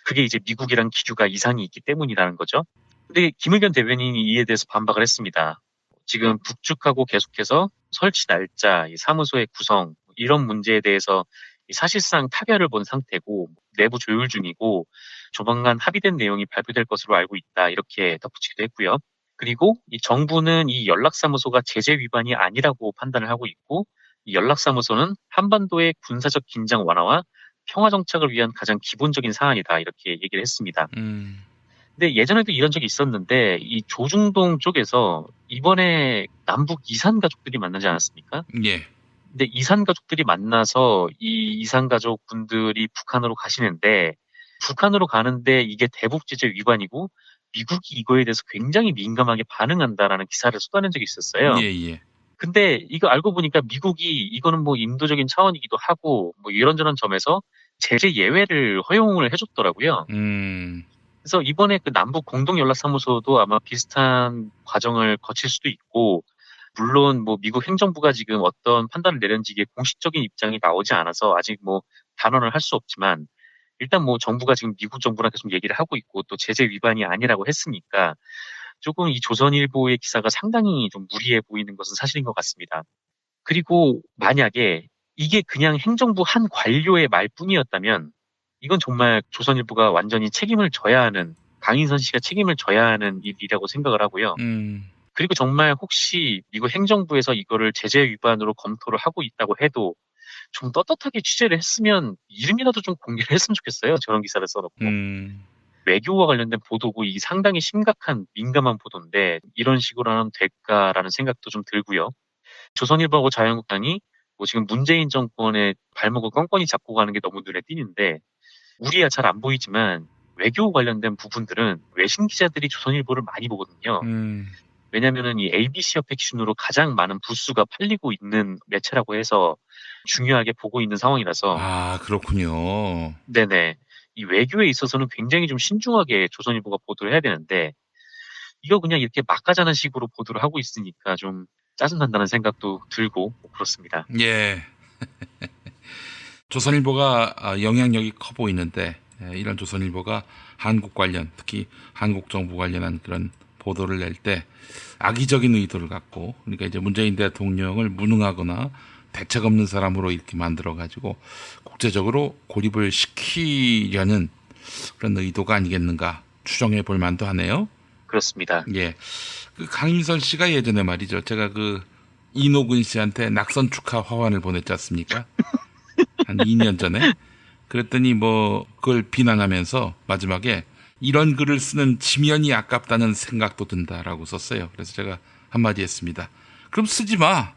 그게 이제 미국이랑 기류가 이상이 있기 때문이라는 거죠. 근데 김의겸 대변인이 이에 대해서 반박을 했습니다. 지금 북측하고 계속해서 설치 날짜, 이 사무소의 구성 이런 문제에 대해서 사실상 타결을 본 상태고 내부 조율 중이고 조만간 합의된 내용이 발표될 것으로 알고 있다 이렇게 덧붙이기도 했고요. 그리고 이 정부는 이 연락사무소가 제재 위반이 아니라고 판단을 하고 있고 이 연락사무소는 한반도의 군사적 긴장 완화와 평화 정착을 위한 가장 기본적인 사안이다 이렇게 얘기를 했습니다. 근데 예전에도 이런 적이 있었는데 이 조중동 쪽에서 이번에 남북 이산 가족들이 만나지 않았습니까? 예. 근데 이산 가족들이 만나서 이 이산 가족 분들이 북한으로 가시는데 북한으로 가는데 이게 대북 제재 위반이고 미국이 이거에 대해서 굉장히 민감하게 반응한다라는 기사를 쏟아낸 적이 있었어요. 예. 근데 이거 알고 보니까 미국이 이거는 뭐 인도적인 차원이기도 하고 뭐 이런저런 점에서 제재 예외를 허용을 해줬더라고요. 그래서 이번에 그 남북 공동연락사무소도 아마 비슷한 과정을 거칠 수도 있고, 물론 뭐 미국 행정부가 지금 어떤 판단을 내렸는지 이게 공식적인 입장이 나오지 않아서 아직 뭐 단언을 할 수 없지만, 일단 뭐 정부가 지금 미국 정부랑 계속 얘기를 하고 있고 또 제재 위반이 아니라고 했으니까 조금 이 조선일보의 기사가 상당히 좀 무리해 보이는 것은 사실인 것 같습니다. 그리고 만약에 이게 그냥 행정부 한 관료의 말뿐이었다면 이건 정말 조선일보가 완전히 책임을 져야 하는, 강인선 씨가 책임을 져야 하는 일이라고 생각을 하고요. 그리고 정말 혹시 미국 행정부에서 이거를 제재 위반으로 검토를 하고 있다고 해도 좀 떳떳하게 취재를 했으면 이름이라도 좀 공개를 했으면 좋겠어요. 저런 기사를 써놓고. 외교와 관련된 보도고 이 상당히 심각한 민감한 보도인데 이런 식으로 하면 될까라는 생각도 좀 들고요. 조선일보하고 자유한국당이 뭐 지금 문재인 정권의 발목을 껌껌이 잡고 가는 게 너무 눈에 띄는데 우리야 잘 안 보이지만 외교 관련된 부분들은 외신 기자들이 조선일보를 많이 보거든요. 왜냐면은 이 ABC 협회 기준으로 가장 많은 부수가 팔리고 있는 매체라고 해서 중요하게 보고 있는 상황이라서. 아, 그렇군요. 네네. 이 외교에 있어서는 굉장히 좀 신중하게 조선일보가 보도를 해야 되는데 이거 그냥 이렇게 막가자는 식으로 보도를 하고 있으니까 좀 짜증난다는 생각도 들고 그렇습니다. 예. 조선일보가 영향력이 커 보이는데 이런 조선일보가 한국 관련, 특히 한국 정부 관련한 그런 보도를 낼 때 악의적인 의도를 갖고, 그러니까 이제 문재인 대통령을 무능하거나 대책 없는 사람으로 이렇게 만들어가지고 국제적으로 고립을 시키려는 그런 의도가 아니겠는가 추정해 볼 만도 하네요. 그렇습니다. 예. 그 강인선 씨가 예전에 말이죠. 제가 그 이노근 씨한테 낙선 축하 화환을 보냈지 않습니까? 한 2년 전에. 그랬더니 뭐 그걸 비난하면서 마지막에 이런 글을 쓰는 지면이 아깝다는 생각도 든다라고 썼어요. 그래서 제가 한마디 했습니다. 그럼 쓰지 마.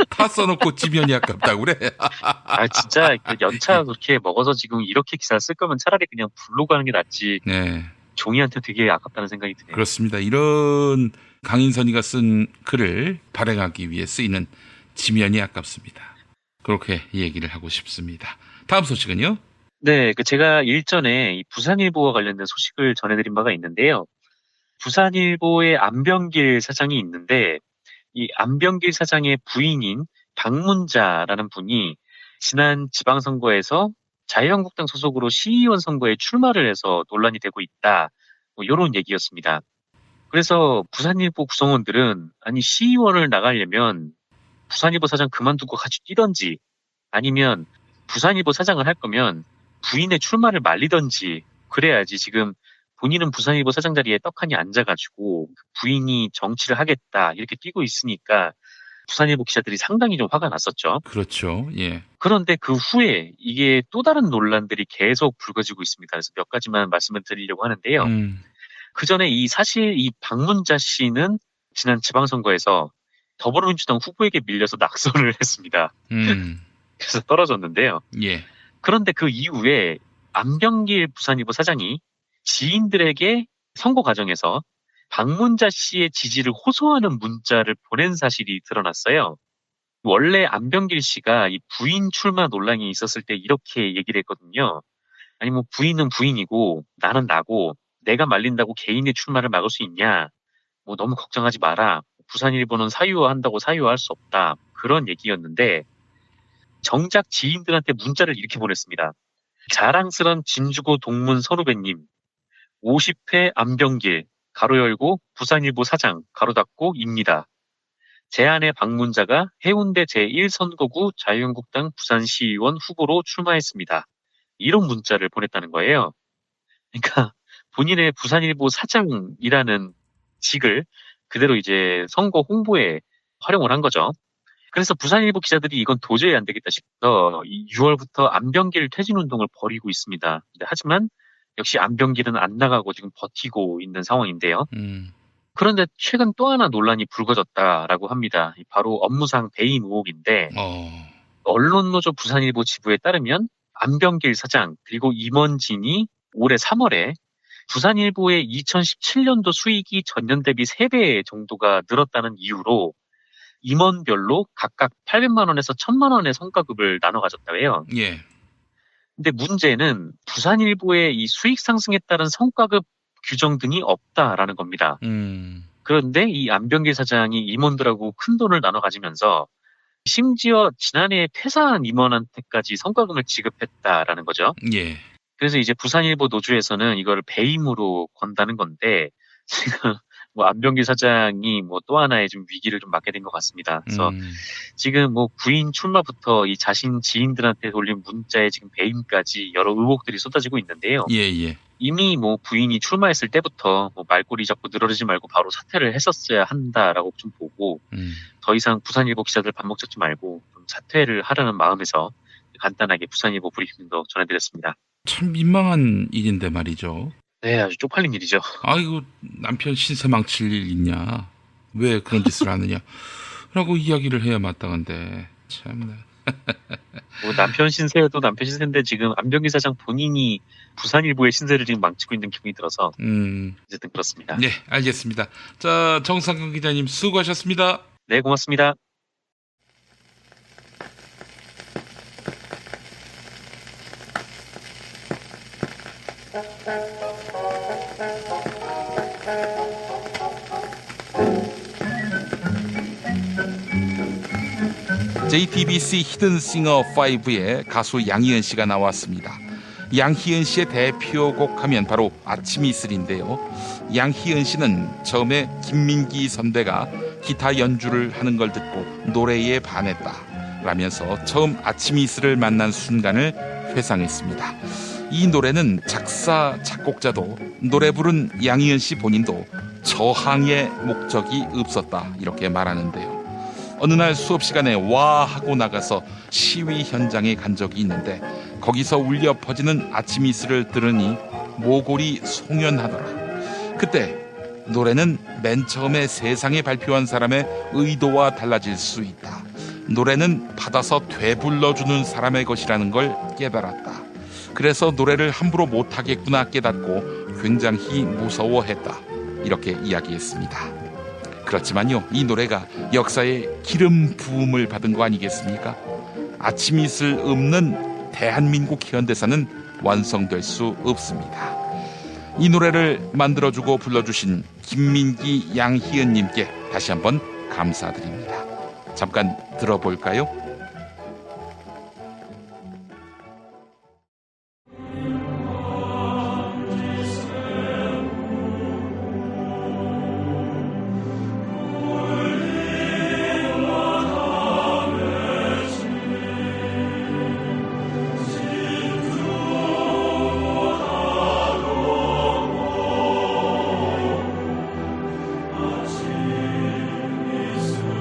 다 써놓고 지면이 아깝다고 그래. 아, 진짜 연차 그렇게 먹어서 지금 이렇게 기사를 쓸 거면 차라리 그냥 블로그 하는 게 낫지. 네. 종이한테 되게 아깝다는 생각이 드네요. 그렇습니다. 이런 강인선이가 쓴 글을 발행하기 위해 쓰이는 지면이 아깝습니다. 그렇게 얘기를 하고 싶습니다. 다음 소식은요? 네, 제가 일전에 이 부산일보와 관련된 소식을 전해드린 바가 있는데요. 부산일보의 안병길 사장이 있는데 이 안병길 사장의 부인인 박문자라는 분이 지난 지방선거에서 자유한국당 소속으로 시의원 선거에 출마를 해서 논란이 되고 있다. 뭐 이런 얘기였습니다. 그래서 부산일보 구성원들은 아니 시의원을 나가려면 부산일보 사장 그만두고 같이 뛰던지 아니면 부산일보 사장을 할 거면 부인의 출마를 말리던지 그래야지 지금 본인은 부산일보 사장 자리에 떡하니 앉아가지고 부인이 정치를 하겠다 이렇게 뛰고 있으니까 부산일보 기자들이 상당히 좀 화가 났었죠. 그렇죠. 예. 그런데 그 후에 이게 또 다른 논란들이 계속 불거지고 있습니다. 그래서 몇 가지만 말씀을 드리려고 하는데요. 그 전에 사실 이 박문자 씨는 지난 지방선거에서 더불어민주당 후보에게 밀려서 낙선을 했습니다. 그래서 떨어졌는데요. 예. 그런데 그 이후에 안병길 부산일보 사장이 지인들에게 선거 과정에서 박문자 씨의 지지를 호소하는 문자를 보낸 사실이 드러났어요. 원래 안병길 씨가 이 부인 출마 논란이 있었을 때 이렇게 얘기를 했거든요. 아니 뭐 부인은 부인이고 나는 나고 내가 말린다고 개인의 출마를 막을 수 있냐. 뭐 너무 걱정하지 마라. 부산일보는 사유화한다고 사유화할 수 없다. 그런 얘기였는데 정작 지인들한테 문자를 이렇게 보냈습니다. 자랑스런 진주고 동문 선후배님 50회 안병길 가로 열고 부산일보 사장 가로 닫고 입니다. 제 아내 박문자가 해운대 제1선거구 자유한국당 부산시의원 후보로 출마했습니다. 이런 문자를 보냈다는 거예요. 그러니까 본인의 부산일보 사장이라는 직을 그대로 이제 선거 홍보에 활용을 한 거죠. 그래서 부산일보 기자들이 이건 도저히 안 되겠다 싶어서 6월부터 안병길 퇴진운동을 벌이고 있습니다. 하지만 역시 안병길은 안 나가고 지금 버티고 있는 상황인데요. 그런데 최근 또 하나 논란이 불거졌다라고 합니다. 바로 업무상 배임 의혹인데 언론노조 부산일보 지부에 따르면 안병길 사장 그리고 임원진이 올해 3월에 부산일보의 2017년도 수익이 전년 대비 3배 정도가 늘었다는 이유로 임원별로 각각 800만 원에서 1000만 원의 성과급을 나눠 가졌다고 해요. 예. 근데 문제는 부산일보의 이 수익 상승에 따른 성과급 규정 등이 없다라는 겁니다. 그런데 이 안병길 사장이 임원들하고 큰 돈을 나눠 가지면서 심지어 지난해 퇴사한 임원한테까지 성과금을 지급했다라는 거죠. 예. 그래서 이제 부산일보 노조에서는 이걸 배임으로 건다는 건데 지금 뭐 안병길 사장이 뭐 또 하나의 좀 위기를 좀 맞게 된 것 같습니다. 그래서 지금 뭐 부인 출마부터 이 자신 지인들한테 돌린 문자에 지금 배임까지 여러 의혹들이 쏟아지고 있는데요. 예. 이미 뭐 부인이 출마했을 때부터 뭐 말꼬리 잡고 늘어지지 말고 바로 사퇴를 했었어야 한다라고 좀 보고 더 이상 부산일보 기자들 발목 잡지 말고 좀 사퇴를 하라는 마음에서 간단하게 부산일보 브리핑도 전해드렸습니다. 참 민망한 일인데 말이죠. 네, 아주 쪽팔린 일이죠. 아이고 남편 신세 망칠 일 있냐? 왜 그런 짓을 하느냐? 라고 이야기를 해야 마땅한데 참나. 뭐 남편 신세도 남편 신세인데 지금 안병길 사장 본인이 부산일보의 신세를 지금 망치고 있는 기분이 들어서 어쨌든 그렇습니다. 네, 알겠습니다. 자, 정상근 기자님 수고하셨습니다. 네, 고맙습니다. JTBC 히든싱어 5에 가수 양희은 씨가 나왔습니다. 양희은 씨의 대표곡 하면 바로 아침 이슬인데요. 양희은 씨는 처음에 김민기 선배가 기타 연주를 하는 걸 듣고 노래에 반했다 라면서 처음 아침 이슬을 만난 순간을 회상했습니다. 이 노래는 작사 작곡자도 노래 부른 양희은 씨 본인도 저항의 목적이 없었다 이렇게 말하는데요. 어느 날 수업 시간에 와 하고 나가서 시위 현장에 간 적이 있는데 거기서 울려 퍼지는 아침 이슬을 들으니 모골이 송연하더라. 그때 노래는 맨 처음에 세상에 발표한 사람의 의도와 달라질 수 있다. 노래는 받아서 되불러주는 사람의 것이라는 걸 깨달았다. 그래서 노래를 함부로 못하겠구나 깨닫고 굉장히 무서워했다. 이렇게 이야기했습니다. 그렇지만요, 이 노래가 역사의 기름 부음을 받은 거 아니겠습니까? 아침 이슬 없는 대한민국 현대사는 완성될 수 없습니다. 이 노래를 만들어주고 불러주신 김민기 양희은님께 다시 한번 감사드립니다. 잠깐 들어볼까요? 아침 이슬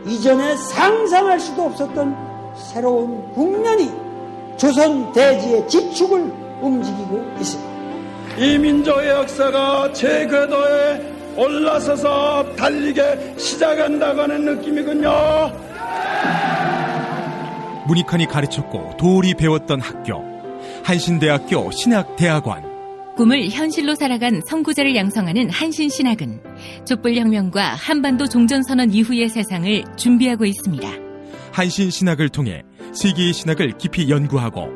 이전에 상상할 수도 없었던 새로운 국면이 조선 대지의 지축을 움직이고 있습니다. 이 민족의 역사가 제 궤도에 올라서서 달리게 시작한다고 하는 느낌이군요. 문익환이 가르쳤고 도울이 배웠던 학교, 한신대학교 신학대학원. 꿈을 현실로 살아간 선구자를 양성하는 한신신학은 촛불혁명과 한반도 종전선언 이후의 세상을 준비하고 있습니다. 한신신학을 통해 세계의 신학을 깊이 연구하고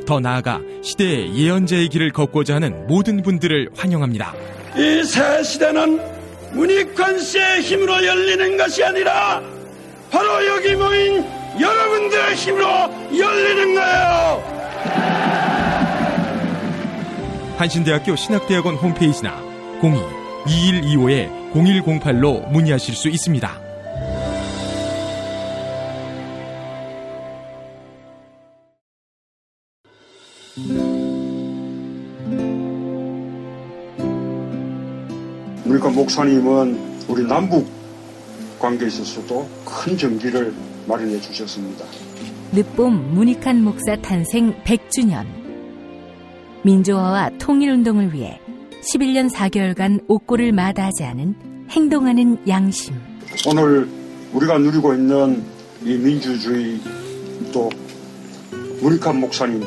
더 나아가 시대의 예언자의 길을 걷고자 하는 모든 분들을 환영합니다. 이 새 시대는 문익환 씨의 힘으로 열리는 것이 아니라 바로 여기 모인 여러분들의 힘으로 열리는 거예요. 한신대학교 신학대학원 홈페이지나 02-2125-0108로 문의하실 수 있습니다. 문익환 목사님은 우리 남북 관계에 있어서도 큰 정기를 마련해 주셨습니다. 늦봄 문익환 목사 탄생 100주년. 민주화와 통일운동을 위해 11년 4개월간 옥고를 마다하지 않은 행동하는 양심. 오늘 우리가 누리고 있는 이 민주주의 또 문익환 목사님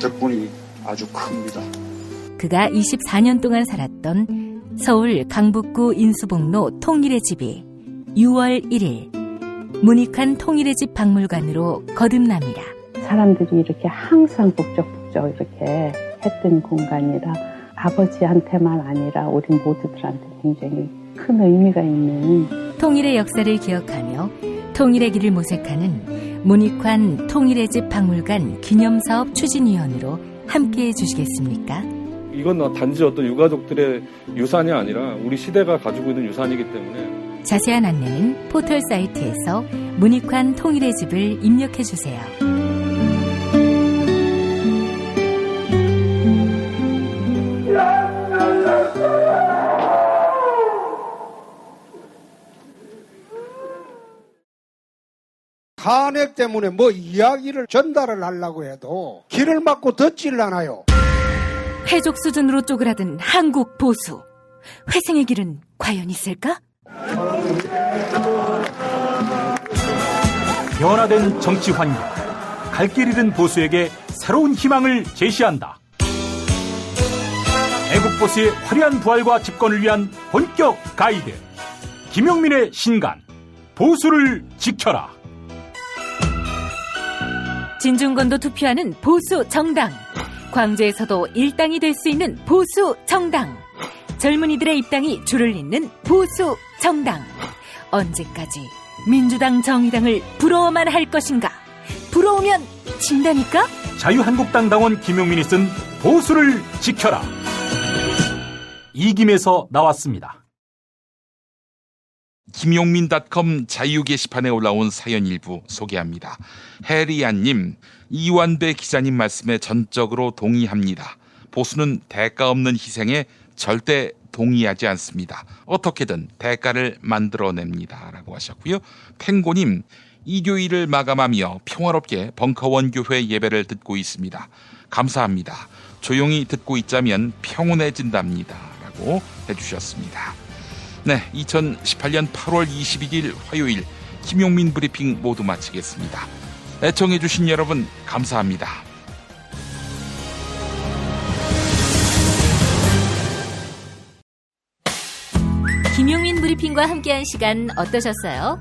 덕분이 아주 큽니다. 그가 24년 동안 살았던 서울 강북구 인수봉로 통일의 집이 6월 1일 문익환 통일의 집 박물관으로 거듭납니다. 사람들이 이렇게 항상 북적북적 이렇게 했던 공간이라 아버지한테만 아니라 우리 모두들한테 굉장히 큰 의미가 있는 통일의 역사를 기억하며 통일의 길을 모색하는 문익환 통일의 집 박물관 기념사업 추진위원으로 함께해 주시겠습니까? 이건 단지 어떤 유가족들의 유산이 아니라 우리 시대가 가지고 있는 유산이기 때문에 자세한 안내는 포털 사이트에서 문익환 통일의 집을 입력해 주세요. 탄핵 때문에 뭐 이야기를 전달을 하려고 해도 길을 막고 듣질 않아요. 해족 수준으로 쪼그라든 한국 보수. 회생의 길은 과연 있을까? 변화된 정치 환경, 갈 길 잃은 보수에게 새로운 희망을 제시한다. 애국 보수의 화려한 부활과 집권을 위한 본격 가이드, 김용민의 신간, 보수를 지켜라. 진중권도 투표하는 보수 정당. 광주에서도 일당이 될 수 있는 보수 정당. 젊은이들의 입당이 줄을 잇는 보수 정당. 언제까지 민주당 정의당을 부러워만 할 것인가? 부러우면 진다니까? 자유한국당 당원 김용민이 쓴 보수를 지켜라. 이김에서 나왔습니다. 김용민.com 자유 게시판에 올라온 사연 일부 소개합니다. 해리안님, 이완배 기자님 말씀에 전적으로 동의합니다. 보수는 대가 없는 희생에 절대 동의하지 않습니다. 어떻게든 대가를 만들어냅니다. 라고 하셨고요. 탱고님, 일요일을 마감하며 평화롭게 벙커원 교회 예배를 듣고 있습니다. 감사합니다. 조용히 듣고 있자면 평온해진답니다. 라고 해주셨습니다. 네, 2018년 8월 21일 화요일 김용민 브리핑 모두 마치겠습니다. 애청해주신 여러분 감사합니다. 김용민 브리핑과 함께한 시간 어떠셨어요?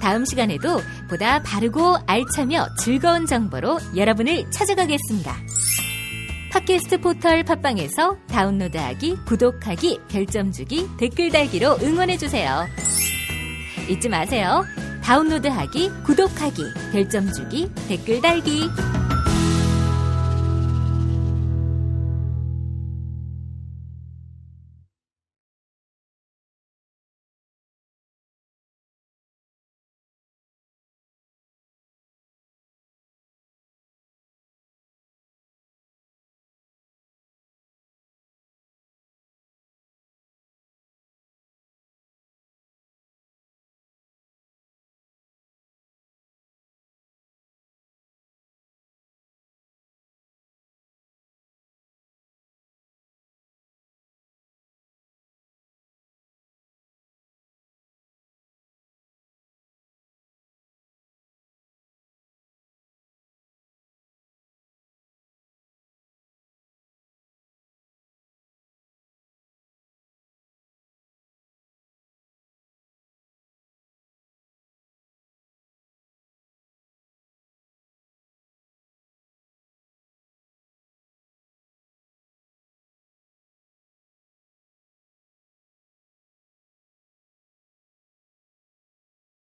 다음 시간에도 보다 바르고 알차며 즐거운 정보로 여러분을 찾아가겠습니다. 팟캐스트 포털 팟빵에서 다운로드하기, 구독하기, 별점 주기, 댓글 달기로 응원해주세요. 잊지 마세요. 다운로드하기, 구독하기, 별점 주기, 댓글 달기.